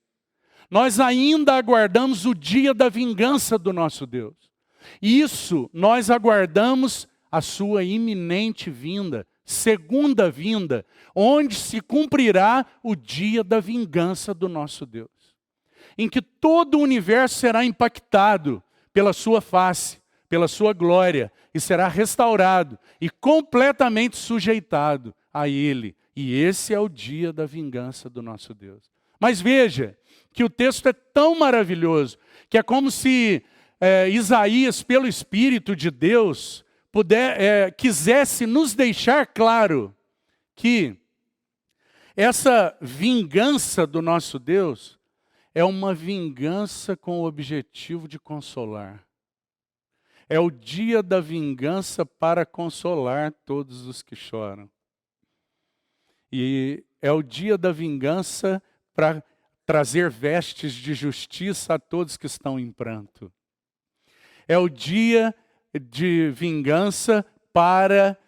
Nós ainda aguardamos o dia da vingança do nosso Deus. Isso, nós aguardamos a sua iminente vinda, segunda vinda, onde se cumprirá o dia da vingança do nosso Deus. Em que todo o universo será impactado pela sua face, pela sua glória, e será restaurado e completamente sujeitado a Ele. E esse é o dia da vingança do nosso Deus. Mas veja que o texto é tão maravilhoso, que é como se Isaías, pelo Espírito de Deus, quisesse nos deixar claro que essa vingança do nosso Deus é uma vingança com o objetivo de consolar. É o dia da vingança para consolar todos os que choram. E é o dia da vingança para trazer vestes de justiça a todos que estão em pranto. É o dia de vingança para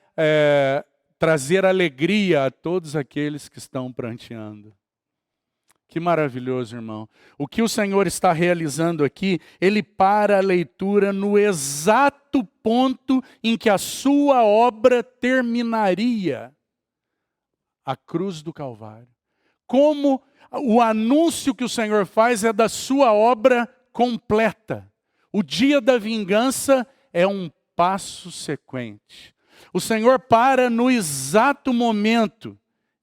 trazer alegria a todos aqueles que estão pranteando. Que maravilhoso, irmão. O que o Senhor está realizando aqui, Ele para a leitura no exato ponto em que a sua obra terminaria. A cruz do Calvário. Como o anúncio que o Senhor faz é da sua obra completa. O dia da vingança é um passo sequente. O Senhor para no exato momento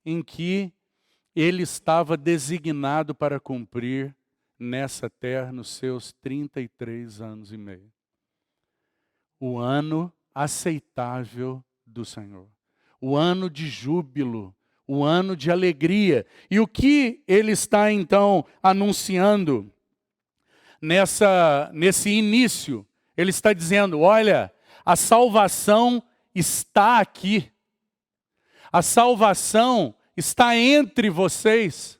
em que Ele estava designado para cumprir nessa terra nos seus 33 anos e meio. O ano aceitável do Senhor. O ano de júbilo. O ano de alegria. E o que Ele está então anunciando nesse início? Ele está dizendo, olha, a salvação está aqui. A salvação está entre vocês.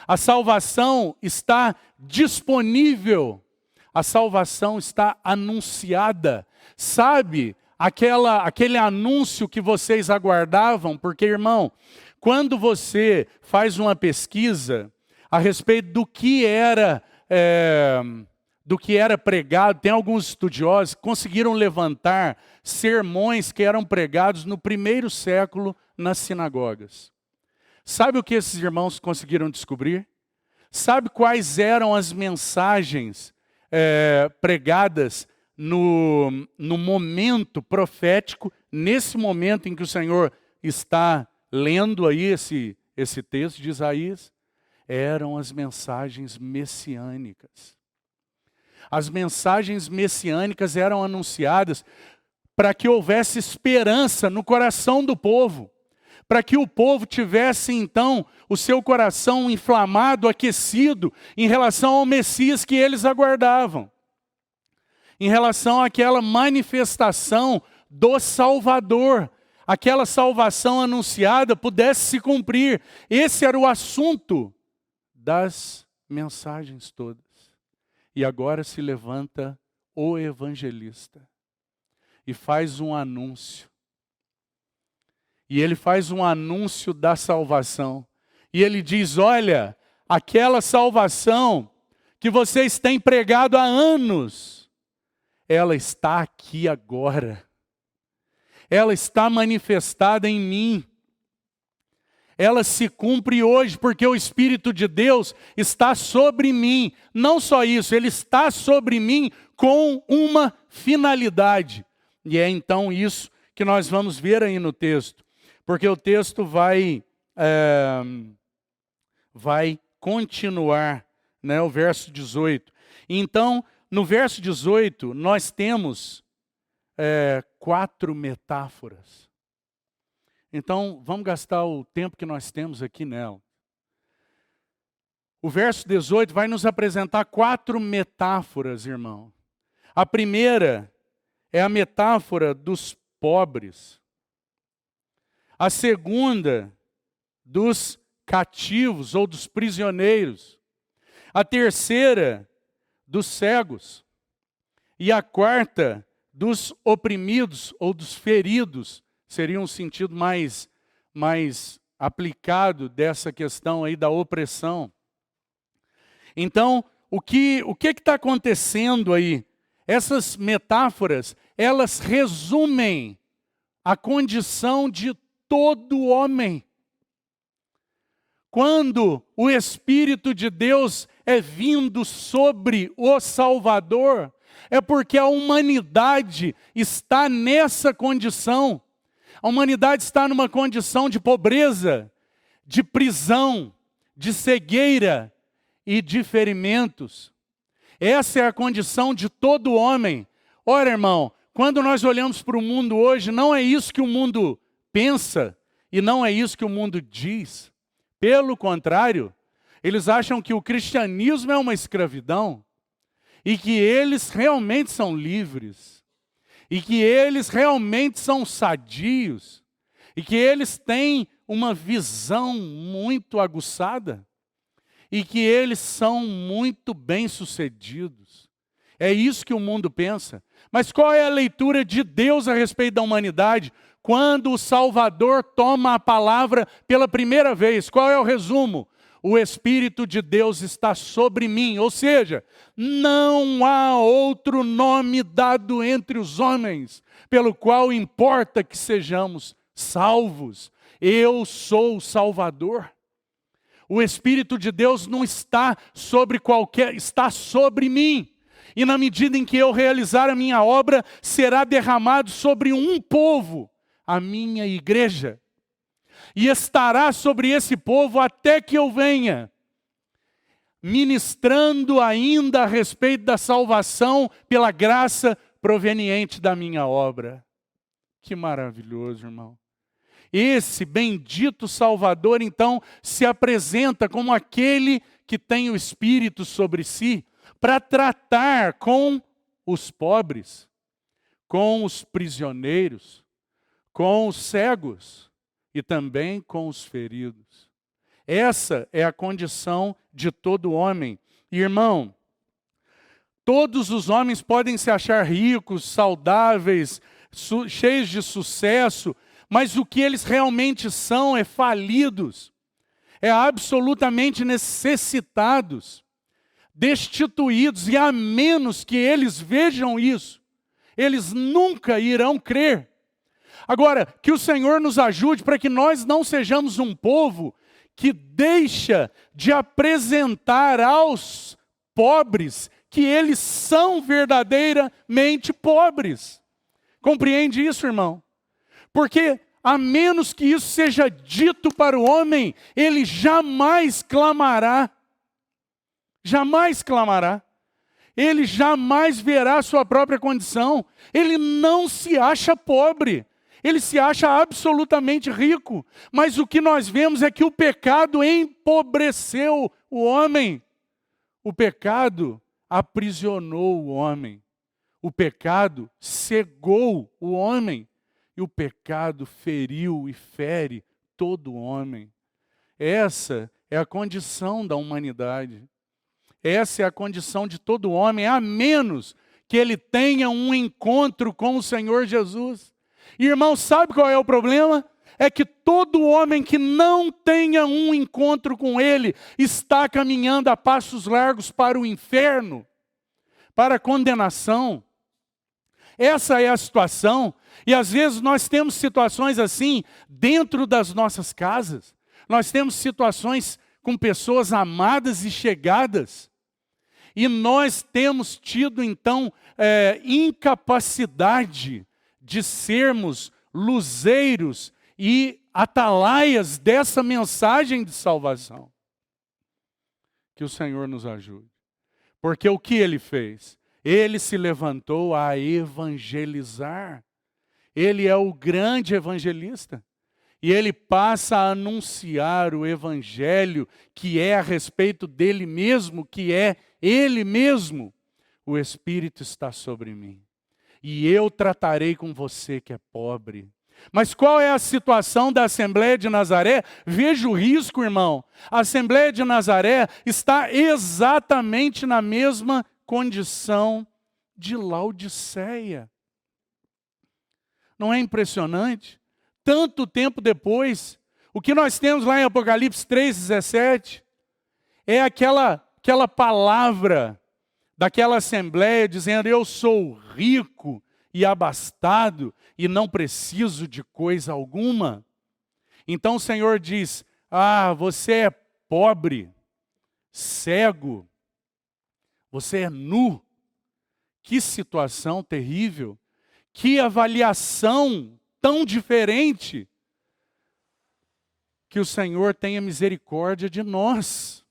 A salvação está disponível. A salvação está anunciada. Sabe aquele anúncio que vocês aguardavam, porque, irmão, quando você faz uma pesquisa a respeito do que era pregado, tem alguns estudiosos que conseguiram levantar sermões que eram pregados no primeiro século nas sinagogas. Sabe o que esses irmãos conseguiram descobrir? Sabe quais eram as mensagens pregadas no momento profético, nesse momento em que o Senhor está lendo aí esse texto de Isaías? Eram as mensagens messiânicas. As mensagens messiânicas eram anunciadas para que houvesse esperança no coração do povo, para que o povo tivesse então o seu coração inflamado, aquecido em relação ao Messias que eles aguardavam, em relação àquela manifestação do Salvador, aquela salvação anunciada pudesse se cumprir. Esse era o assunto das mensagens todas. E agora se levanta o evangelista e faz um anúncio. E ele faz um anúncio da salvação. E ele diz: olha, aquela salvação que vocês têm pregado há anos, ela está aqui agora. Ela está manifestada em mim. Ela se cumpre hoje, porque o Espírito de Deus está sobre mim. Não só isso, Ele está sobre mim com uma finalidade. E é então isso que nós vamos ver aí no texto. Porque o texto vai continuar, né, o verso 18. Então, no verso 18, nós temos 4 metáforas. Então, vamos gastar o tempo que nós temos aqui nela. O verso 18 vai nos apresentar 4 metáforas, irmão. A primeira é a metáfora dos pobres. A segunda, dos cativos ou dos prisioneiros. A terceira, dos cegos. E a quarta, dos oprimidos ou dos feridos. Seria um sentido mais aplicado dessa questão aí da opressão. Então, o que está acontecendo aí? Essas metáforas, elas resumem a condição de todo homem. Quando o Espírito de Deus é vindo sobre o Salvador, é porque a humanidade está nessa condição. A humanidade está numa condição de pobreza, de prisão, de cegueira e de ferimentos. Essa é a condição de todo homem. Ora, irmão, quando nós olhamos para o mundo hoje, não é isso que o mundo pensa e não é isso que o mundo diz. Pelo contrário, eles acham que o cristianismo é uma escravidão e que eles realmente são livres. E que eles realmente são sadios. E que eles têm uma visão muito aguçada. E que eles são muito bem-sucedidos. É isso que o mundo pensa. Mas qual é a leitura de Deus a respeito da humanidade? Quando o Salvador toma a palavra pela primeira vez, qual é o resumo? O Espírito de Deus está sobre mim, ou seja, não há outro nome dado entre os homens, pelo qual importa que sejamos salvos. Eu sou o Salvador. O Espírito de Deus não está está sobre mim. E na medida em que eu realizar a minha obra, será derramado sobre um povo, a minha igreja. E estará sobre esse povo até que eu venha, ministrando ainda a respeito da salvação pela graça proveniente da minha obra. Que maravilhoso, irmão. Esse bendito Salvador, então, se apresenta como aquele que tem o Espírito sobre si para tratar com os pobres, com os prisioneiros, com os cegos, e também com os feridos. Essa é a condição de todo homem. Irmão, todos os homens podem se achar ricos, saudáveis, cheios de sucesso, mas o que eles realmente são é falidos, é absolutamente necessitados, destituídos, e a menos que eles vejam isso, eles nunca irão crer. Agora, que o Senhor nos ajude para que nós não sejamos um povo que deixa de apresentar aos pobres que eles são verdadeiramente pobres. Compreende isso, irmão? Porque a menos que isso seja dito para o homem, ele jamais clamará. Jamais clamará. Ele jamais verá a sua própria condição. Ele não se acha pobre. Ele se acha absolutamente rico. Mas o que nós vemos é que o pecado empobreceu o homem. O pecado aprisionou o homem. O pecado cegou o homem. E o pecado feriu e fere todo homem. Essa é a condição da humanidade. Essa é a condição de todo homem, a menos que ele tenha um encontro com o Senhor Jesus. Irmão, sabe qual é o problema? É que todo homem que não tenha um encontro com Ele está caminhando a passos largos para o inferno, para a condenação. Essa é a situação. E às vezes nós temos situações assim dentro das nossas casas. Nós temos situações com pessoas amadas e chegadas. E nós temos tido então incapacidade de sermos luzeiros e atalaias dessa mensagem de salvação. Que o Senhor nos ajude. Porque o que Ele fez? Ele se levantou a evangelizar. Ele é o grande evangelista. E ele passa a anunciar o evangelho que é a respeito dele mesmo, que é ele mesmo. O Espírito está sobre mim. E eu tratarei com você que é pobre. Mas qual é a situação da Assembleia de Nazaré? Veja o risco, irmão. A Assembleia de Nazaré está exatamente na mesma condição de Laodiceia. Não é impressionante? Tanto tempo depois, o que nós temos lá em Apocalipse 3,17 é aquela palavra daquela assembleia dizendo: eu sou rico e abastado e não preciso de coisa alguma. Então o Senhor diz: você é pobre, cego, você é nu. Que situação terrível, que avaliação tão diferente. Que o Senhor tenha misericórdia de nós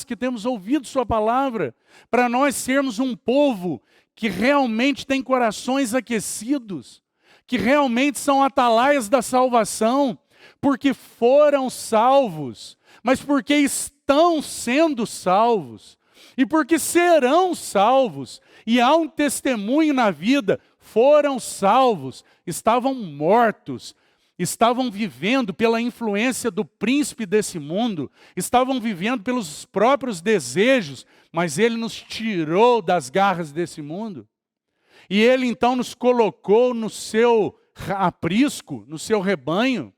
que temos ouvido sua palavra, para nós sermos um povo que realmente tem corações aquecidos, que realmente são atalaias da salvação, porque foram salvos, mas porque estão sendo salvos, e porque serão salvos, e há um testemunho na vida: foram salvos, estavam mortos, estavam vivendo pela influência do príncipe desse mundo, estavam vivendo pelos próprios desejos, mas Ele nos tirou das garras desse mundo. E Ele então nos colocou no seu aprisco, no seu rebanho.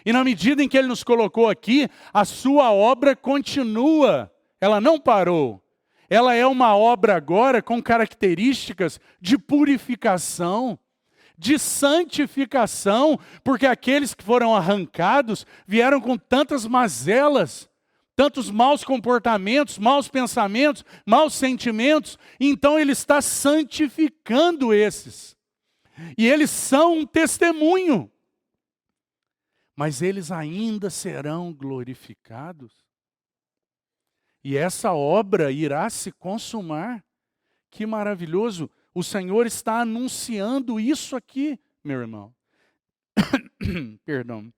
E na medida em que Ele nos colocou aqui, a sua obra continua, ela não parou. Ela é uma obra agora com características de purificação, de santificação, porque aqueles que foram arrancados vieram com tantas mazelas, tantos maus comportamentos, maus pensamentos, maus sentimentos. Então Ele está santificando esses. E eles são um testemunho. Mas eles ainda serão glorificados. E essa obra irá se consumar. Que maravilhoso! O Senhor está anunciando isso aqui, meu irmão. Perdão.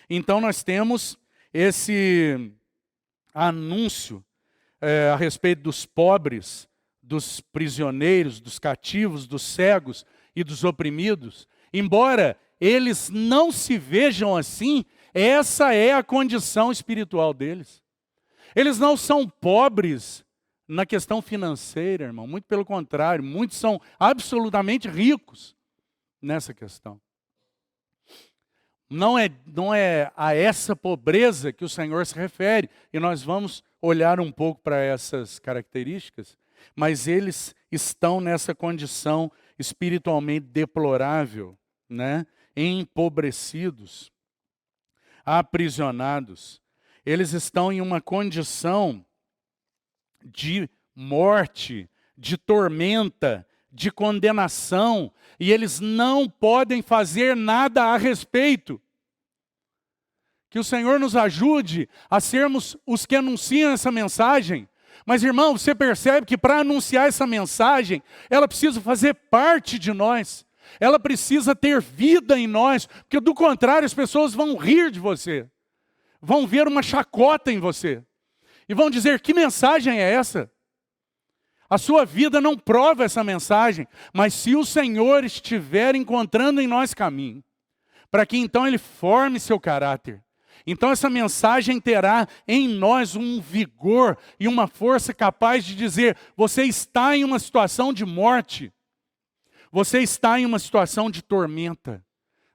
Então nós temos esse anúncio a respeito dos pobres, dos prisioneiros, dos cativos, dos cegos e dos oprimidos. Embora eles não se vejam assim, essa é a condição espiritual deles. Eles não são pobres na questão financeira, irmão. Muito pelo contrário, muitos são absolutamente ricos. nessa questão. Não é a essa pobreza que o Senhor se refere, e nós vamos olhar um pouco para essas características, mas eles estão nessa condição espiritualmente deplorável, né? Empobrecidos, aprisionados. Eles estão em uma condição de morte, de tormenta, de condenação, e eles não podem fazer nada a respeito. Que o Senhor nos ajude a sermos os que anunciam essa mensagem. Mas, irmão, você percebe que para anunciar essa mensagem, ela precisa fazer parte de nós. Ela precisa ter vida em nós, porque do contrário as pessoas vão rir de você. Vão ver uma chacota em você. E vão dizer, que mensagem é essa? A sua vida não prova essa mensagem, mas se o Senhor estiver encontrando em nós caminho, para que então Ele forme seu caráter, então essa mensagem terá em nós um vigor e uma força capaz de dizer, você está em uma situação de morte, você está em uma situação de tormenta,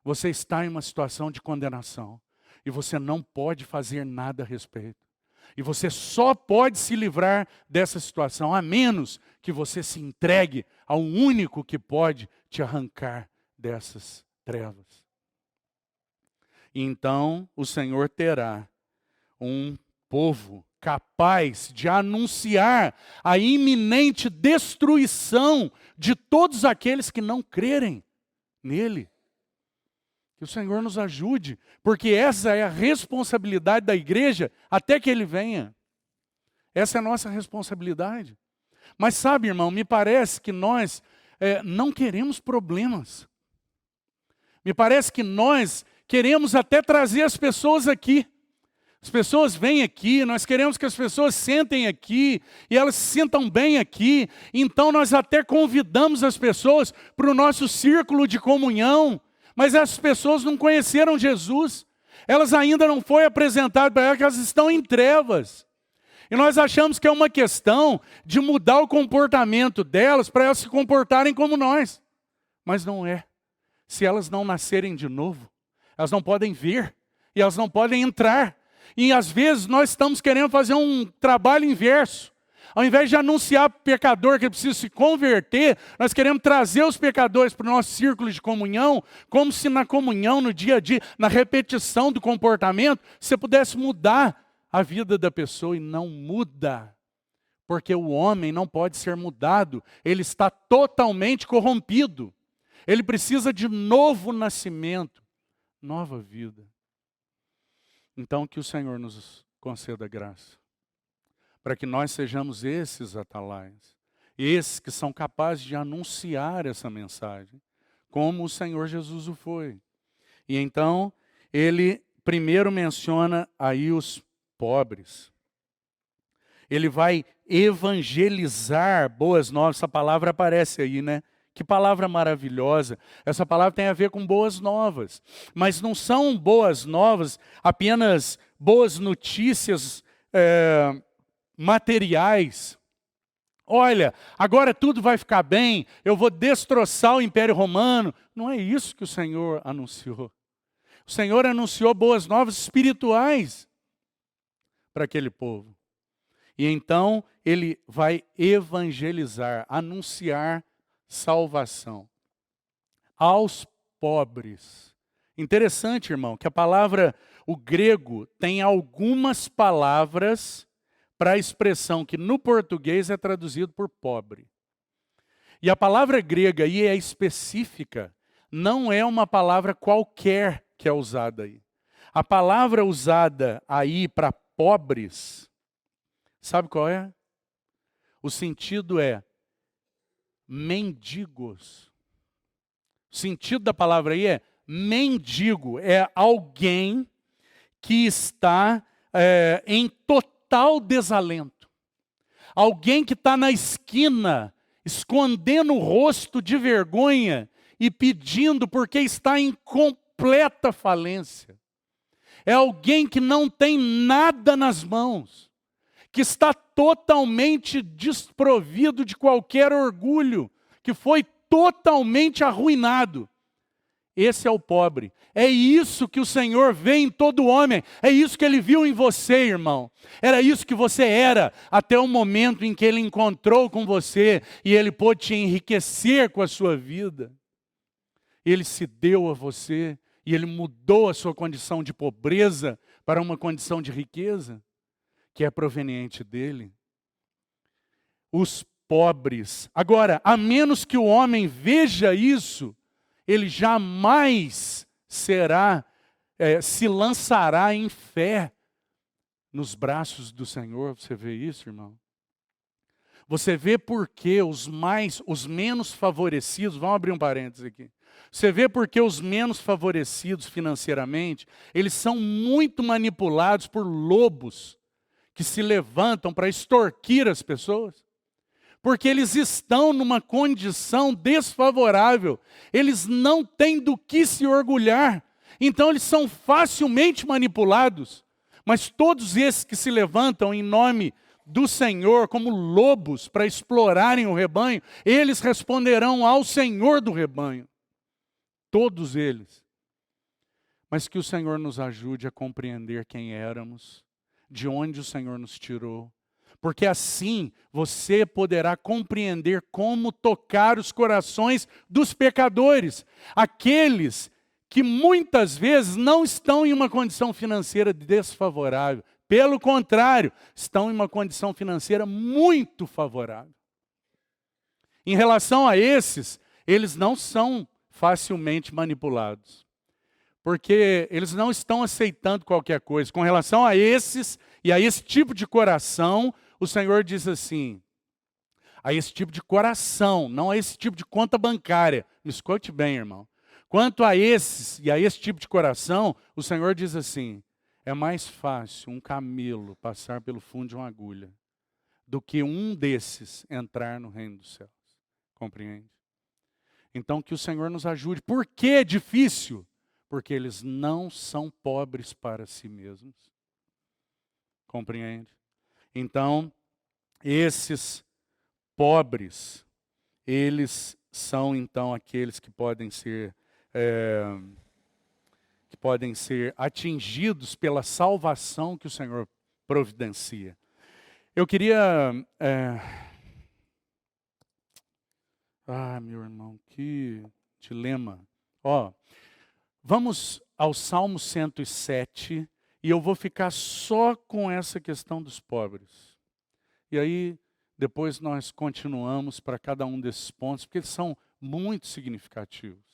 você está em uma situação de condenação, e você não pode fazer nada a respeito. E você só pode se livrar dessa situação, a menos que você se entregue ao único que pode te arrancar dessas trevas. E então o Senhor terá um povo capaz de anunciar a iminente destruição de todos aqueles que não crerem nele. Que o Senhor nos ajude, porque essa é a responsabilidade da igreja até que Ele venha. Essa é a nossa responsabilidade. Mas sabe, irmão, me parece que nós não queremos problemas. Me parece que nós queremos até trazer as pessoas aqui. As pessoas vêm aqui, nós queremos que as pessoas sentem aqui, e elas se sintam bem aqui. Então nós até convidamos as pessoas para o nosso círculo de comunhão. Mas essas pessoas não conheceram Jesus. Elas ainda não foi apresentado para elas que elas estão em trevas. E nós achamos que é uma questão de mudar o comportamento delas para elas se comportarem como nós. Mas não é. Se elas não nascerem de novo, elas não podem ver e elas não podem entrar. E às vezes nós estamos querendo fazer um trabalho inverso. Ao invés de anunciar para o pecador que ele precisa se converter, nós queremos trazer os pecadores para o nosso círculo de comunhão, como se na comunhão, no dia a dia, na repetição do comportamento, você pudesse mudar a vida da pessoa, e não muda. Porque o homem não pode ser mudado, ele está totalmente corrompido. Ele precisa de novo nascimento, nova vida. Então que o Senhor nos conceda graça, para que nós sejamos esses atalaias, esses que são capazes de anunciar essa mensagem, como o Senhor Jesus o foi. E então, ele primeiro menciona aí os pobres. Ele vai evangelizar boas novas, essa palavra aparece aí, né? Que palavra maravilhosa. Essa palavra tem a ver com boas novas. Mas não são boas novas, apenas boas notícias materiais. Olha, agora tudo vai ficar bem, eu vou destroçar o Império Romano. Não é isso que o Senhor anunciou. O Senhor anunciou boas novas espirituais para aquele povo. E então ele vai evangelizar, anunciar salvação aos pobres. Interessante, irmão, que a palavra, o grego, tem algumas palavras para a expressão que no português é traduzido por pobre. E a palavra grega aí é específica, não é uma palavra qualquer que é usada aí. A palavra usada aí para pobres, sabe qual é? O sentido é mendigos. O sentido da palavra aí é mendigo, é alguém que está em total desalento. Alguém que está na esquina, escondendo o rosto de vergonha e pedindo porque está em completa falência. É alguém que não tem nada nas mãos, que está totalmente desprovido de qualquer orgulho, que foi totalmente arruinado Esse é o pobre. É isso que o Senhor vê em todo homem. É isso que Ele viu em você, irmão. Era isso que você era até o momento em que Ele encontrou com você e Ele pôde te enriquecer com a sua vida. Ele se deu a você e Ele mudou a sua condição de pobreza para uma condição de riqueza que é proveniente dEle. Os pobres. Agora, a menos que o homem veja isso, ele jamais se lançará em fé nos braços do Senhor. Você vê isso, irmão? Você vê porque os menos favorecidos, vamos abrir um parênteses aqui. Você vê porque os menos favorecidos financeiramente, eles são muito manipulados por lobos que se levantam para extorquir as pessoas. Porque eles estão numa condição desfavorável. Eles não têm do que se orgulhar. Então eles são facilmente manipulados. Mas todos esses que se levantam em nome do Senhor como lobos para explorarem o rebanho, eles responderão ao Senhor do rebanho. Todos eles. Mas que o Senhor nos ajude a compreender quem éramos, de onde o Senhor nos tirou. Porque assim você poderá compreender como tocar os corações dos pecadores. Aqueles que muitas vezes não estão em uma condição financeira desfavorável. Pelo contrário, estão em uma condição financeira muito favorável. Em relação a esses, eles não são facilmente manipulados. Porque eles não estão aceitando qualquer coisa. Com relação a esses e a esse tipo de coração, o Senhor diz assim, a esse tipo de coração, não a esse tipo de conta bancária. Me escute bem, irmão. Quanto a esses e a esse tipo de coração, o Senhor diz assim, é mais fácil um camelo passar pelo fundo de uma agulha do que um desses entrar no reino dos céus. Compreende? Então que o Senhor nos ajude. Por que é difícil? Porque eles não são pobres para si mesmos. Compreende? Então, esses pobres, eles são então aqueles que podem ser atingidos pela salvação que o Senhor providencia. Eu queria... meu irmão, que dilema. Vamos ao Salmo 107, e eu vou ficar só com essa questão dos pobres. E aí, depois nós continuamos para cada um desses pontos, porque eles são muito significativos.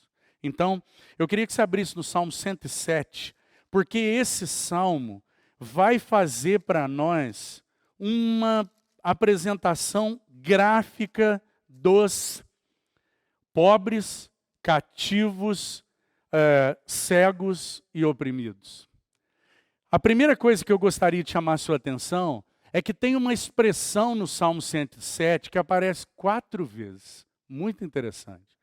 Então, eu queria que você abrisse no Salmo 107, porque esse Salmo vai fazer para nós uma apresentação gráfica dos pobres, cativos, cegos e oprimidos. A primeira coisa que eu gostaria de chamar a sua atenção é que tem uma expressão no Salmo 107 que aparece 4 vezes. Muito interessante.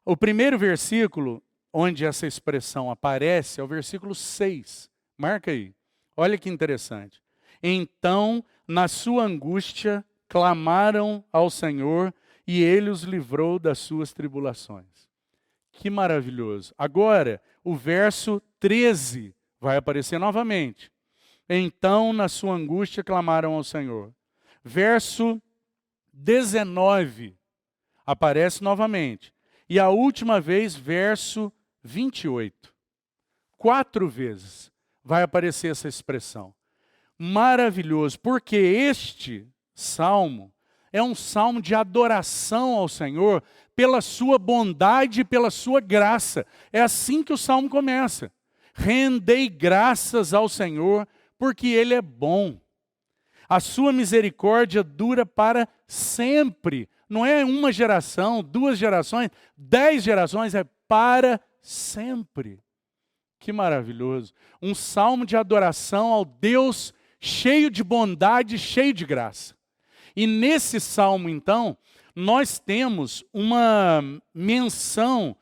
O primeiro versículo onde essa expressão aparece é o versículo 6. Marca aí. Olha que interessante. Então, na sua angústia, clamaram ao Senhor e Ele os livrou das suas tribulações. Que maravilhoso. Agora, o verso 13 vai aparecer novamente. Então, na sua angústia, clamaram ao Senhor. Verso 19 aparece novamente. E a última vez, verso 28. 4 vezes vai aparecer essa expressão. Maravilhoso, porque este salmo é um salmo de adoração ao Senhor pela sua bondade e pela sua graça. É assim que o salmo começa. Rendei graças ao Senhor, porque Ele é bom. A sua misericórdia dura para sempre. Não é uma geração, 2 gerações, 10 gerações, é para sempre. Que maravilhoso. Um salmo de adoração ao Deus cheio de bondade, cheio de graça. E nesse salmo, então, nós temos uma menção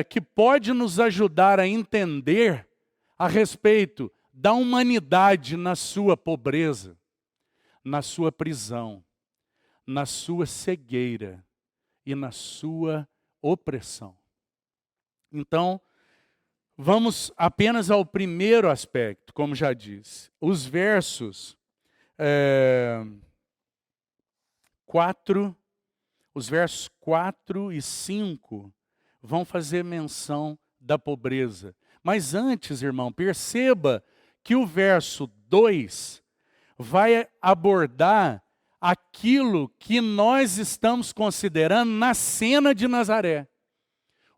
que pode nos ajudar a entender a respeito da humanidade na sua pobreza, na sua prisão, na sua cegueira e na sua opressão. Então, vamos apenas ao primeiro aspecto, como já disse. Os versos 4 e 5 vão fazer menção da pobreza. Mas antes, irmão, perceba que o verso 2 vai abordar aquilo que nós estamos considerando na cena de Nazaré.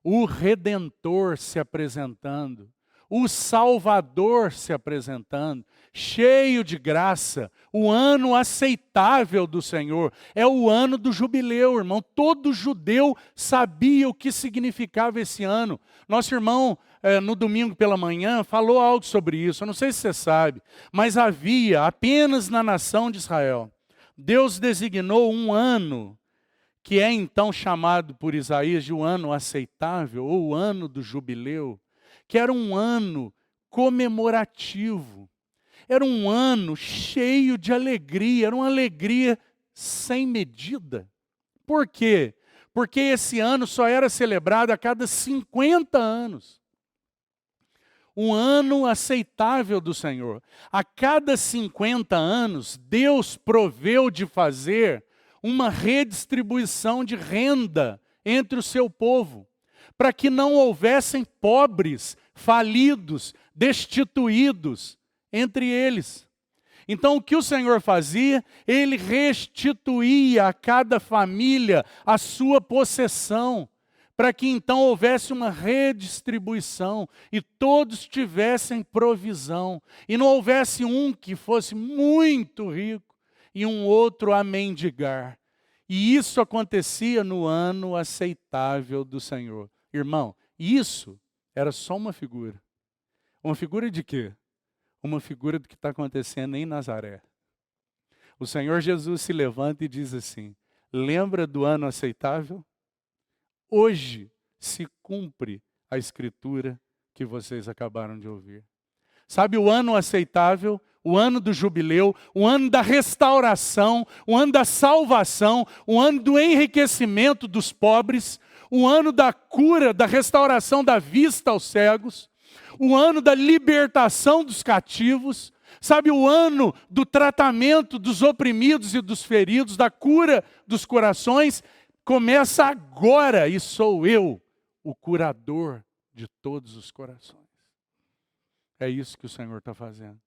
O Redentor se apresentando, o Salvador se apresentando, cheio de graça, o ano aceitável do Senhor. É o ano do jubileu, irmão. Todo judeu sabia o que significava esse ano. Nosso irmão, no domingo pela manhã, falou algo sobre isso. Eu não sei se você sabe, mas havia apenas na nação de Israel. Deus designou um ano, que é então chamado por Isaías de um ano aceitável, ou o ano do jubileu, que era um ano comemorativo, era um ano cheio de alegria, era uma alegria sem medida. Por quê? Porque esse ano só era celebrado a cada 50 anos. Um ano aceitável do Senhor. A cada 50 anos, Deus proveu de fazer uma redistribuição de renda entre o seu povo, para que não houvessem pobres, falidos, destituídos entre eles. Então, o que o Senhor fazia? Ele restituía a cada família a sua possessão, para que então houvesse uma redistribuição e todos tivessem provisão, e não houvesse um que fosse muito rico e um outro a mendigar. E isso acontecia no ano aceitável do Senhor. Irmão, isso era só uma figura. Uma figura de quê? Uma figura do que está acontecendo em Nazaré. O Senhor Jesus se levanta e diz assim: lembra do ano aceitável? Hoje se cumpre a escritura que vocês acabaram de ouvir. Sabe, o ano aceitável, o ano do jubileu, o ano da restauração, o ano da salvação, o ano do enriquecimento dos pobres, o ano da cura, da restauração da vista aos cegos, o ano da libertação dos cativos, sabe, o ano do tratamento dos oprimidos e dos feridos, da cura dos corações, começa agora, e sou eu, o curador de todos os corações. É isso que o Senhor está fazendo.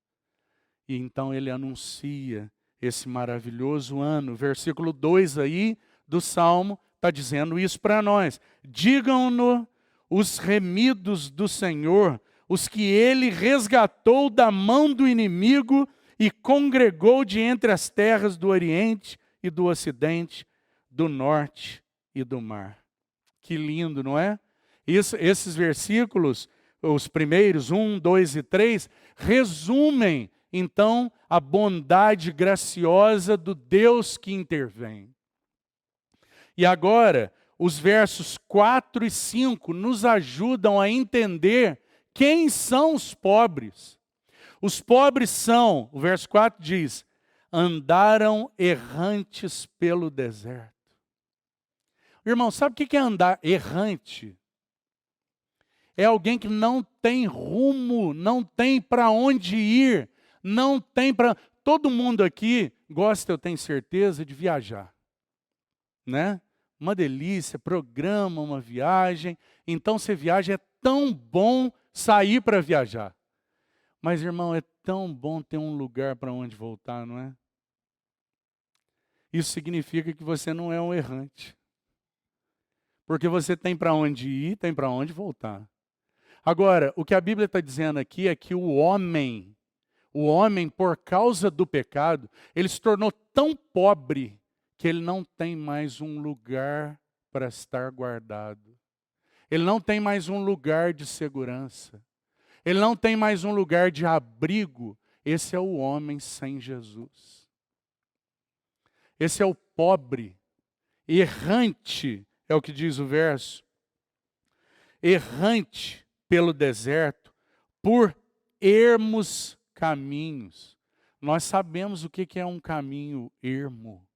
E então ele anuncia esse maravilhoso ano. Versículo 2 aí do Salmo está dizendo isso para nós. Digam-no os remidos do Senhor, os que ele resgatou da mão do inimigo e congregou de entre as terras do Oriente e do Ocidente, do Norte e do Mar. Que lindo, não é? Esses versículos, os primeiros, 1, 2 e 3, resumem, então, a bondade graciosa do Deus que intervém. E agora, os versos 4 e 5 nos ajudam a entender quem são os pobres. Os pobres são, o verso 4 diz, andaram errantes pelo deserto. Irmão, sabe o que é andar errante? É alguém que não tem rumo, não tem para onde ir, não tem para... Todo mundo aqui gosta, eu tenho certeza, de viajar, né? Uma delícia, programa uma viagem, então você viaja, é tão bom sair para viajar. Mas, irmão, é tão bom ter um lugar para onde voltar, não é? Isso significa que você não é um errante. Porque você tem para onde ir, tem para onde voltar. Agora, o que a Bíblia está dizendo aqui é que o homem, por causa do pecado, ele se tornou tão pobre que ele não tem mais um lugar para estar guardado. Ele não tem mais um lugar de segurança. Ele não tem mais um lugar de abrigo. Esse é o homem sem Jesus. Esse é o pobre, errante, é o que diz o verso. Errante pelo deserto, por ermos caminhos. Nós sabemos o que é um caminho ermo.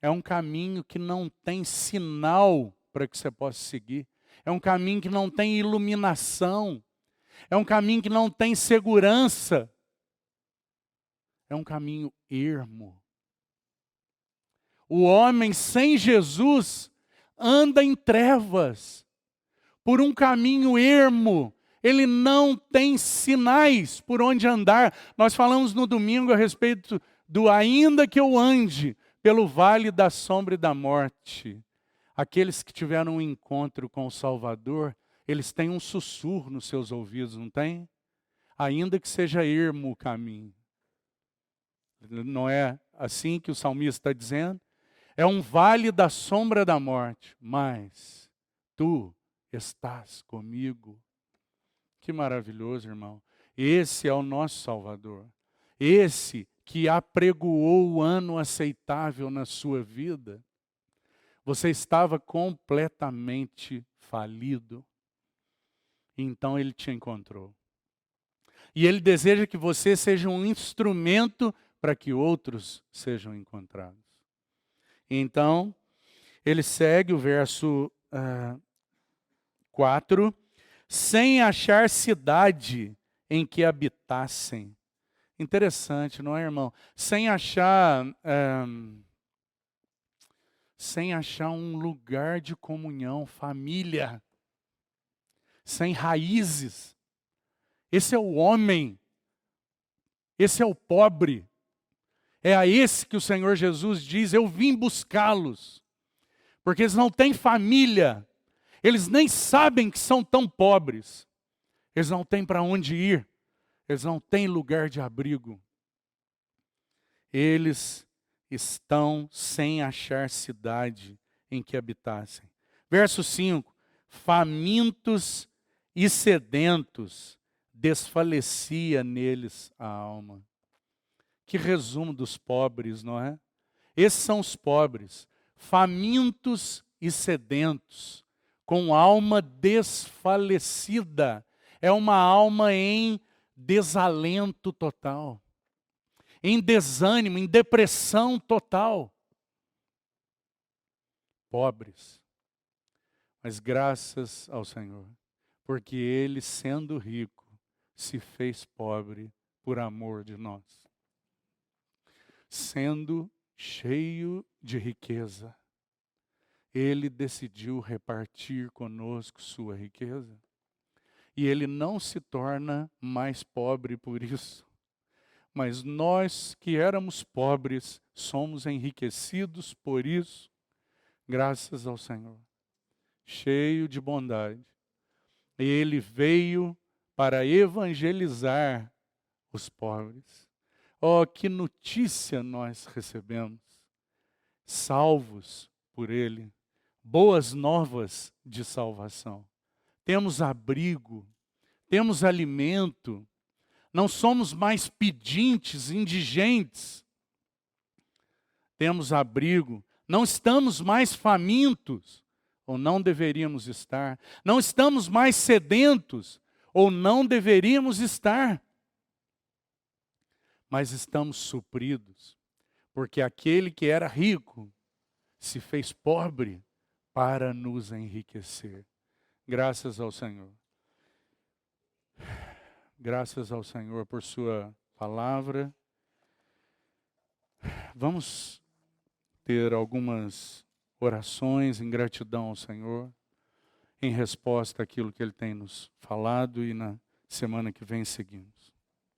É um caminho que não tem sinal para que você possa seguir. é um caminho que não tem iluminação, é um caminho que não tem segurança, é um caminho ermo. O homem sem Jesus anda em trevas, por um caminho ermo. Ele não tem sinais por onde andar. Nós falamos no domingo a respeito do ainda que eu ande pelo vale da sombra e da morte. Aqueles que tiveram um encontro com o Salvador, eles têm um sussurro nos seus ouvidos, não tem? Ainda que seja ermo o caminho. Não é assim que o salmista está dizendo? É um vale da sombra da morte, mas tu estás comigo. Que maravilhoso, irmão. Esse é o nosso Salvador. Esse que apregoou o ano aceitável na sua vida. Você estava completamente falido. Então ele te encontrou. E ele deseja que você seja um instrumento para que outros sejam encontrados. Então, ele segue o verso 4. Sem achar cidade em que habitassem. Interessante, não é, irmão? Sem achar um lugar de comunhão, família, sem raízes. Esse é o homem, esse é o pobre. É a esse que o Senhor Jesus diz, eu vim buscá-los, porque eles não têm família, eles nem sabem que são tão pobres, eles não têm para onde ir, eles não têm lugar de abrigo. Eles estão sem achar cidade em que habitassem. Verso 5, famintos e sedentos, desfalecia neles a alma. Que resumo dos pobres, não é? Esses são os pobres, famintos e sedentos, com alma desfalecida. É uma alma em desalento total, em desânimo, em depressão total. Pobres, mas graças ao Senhor, porque Ele, sendo rico, se fez pobre por amor de nós. Sendo cheio de riqueza, Ele decidiu repartir conosco sua riqueza. E Ele não se torna mais pobre por isso. Mas nós que éramos pobres, somos enriquecidos por isso, graças ao Senhor. Cheio de bondade. Ele veio para evangelizar os pobres. Oh, que notícia nós recebemos! Salvos por Ele, boas novas de salvação. Temos abrigo, temos alimento, não somos mais pedintes, indigentes. Temos abrigo, não estamos mais famintos, ou não deveríamos estar. Não estamos mais sedentos, ou não deveríamos estar. Mas estamos supridos, porque aquele que era rico se fez pobre para nos enriquecer. Graças ao Senhor. Graças ao Senhor por sua palavra. Vamos ter algumas orações em gratidão ao Senhor, em resposta àquilo que Ele tem nos falado e na semana que vem seguindo.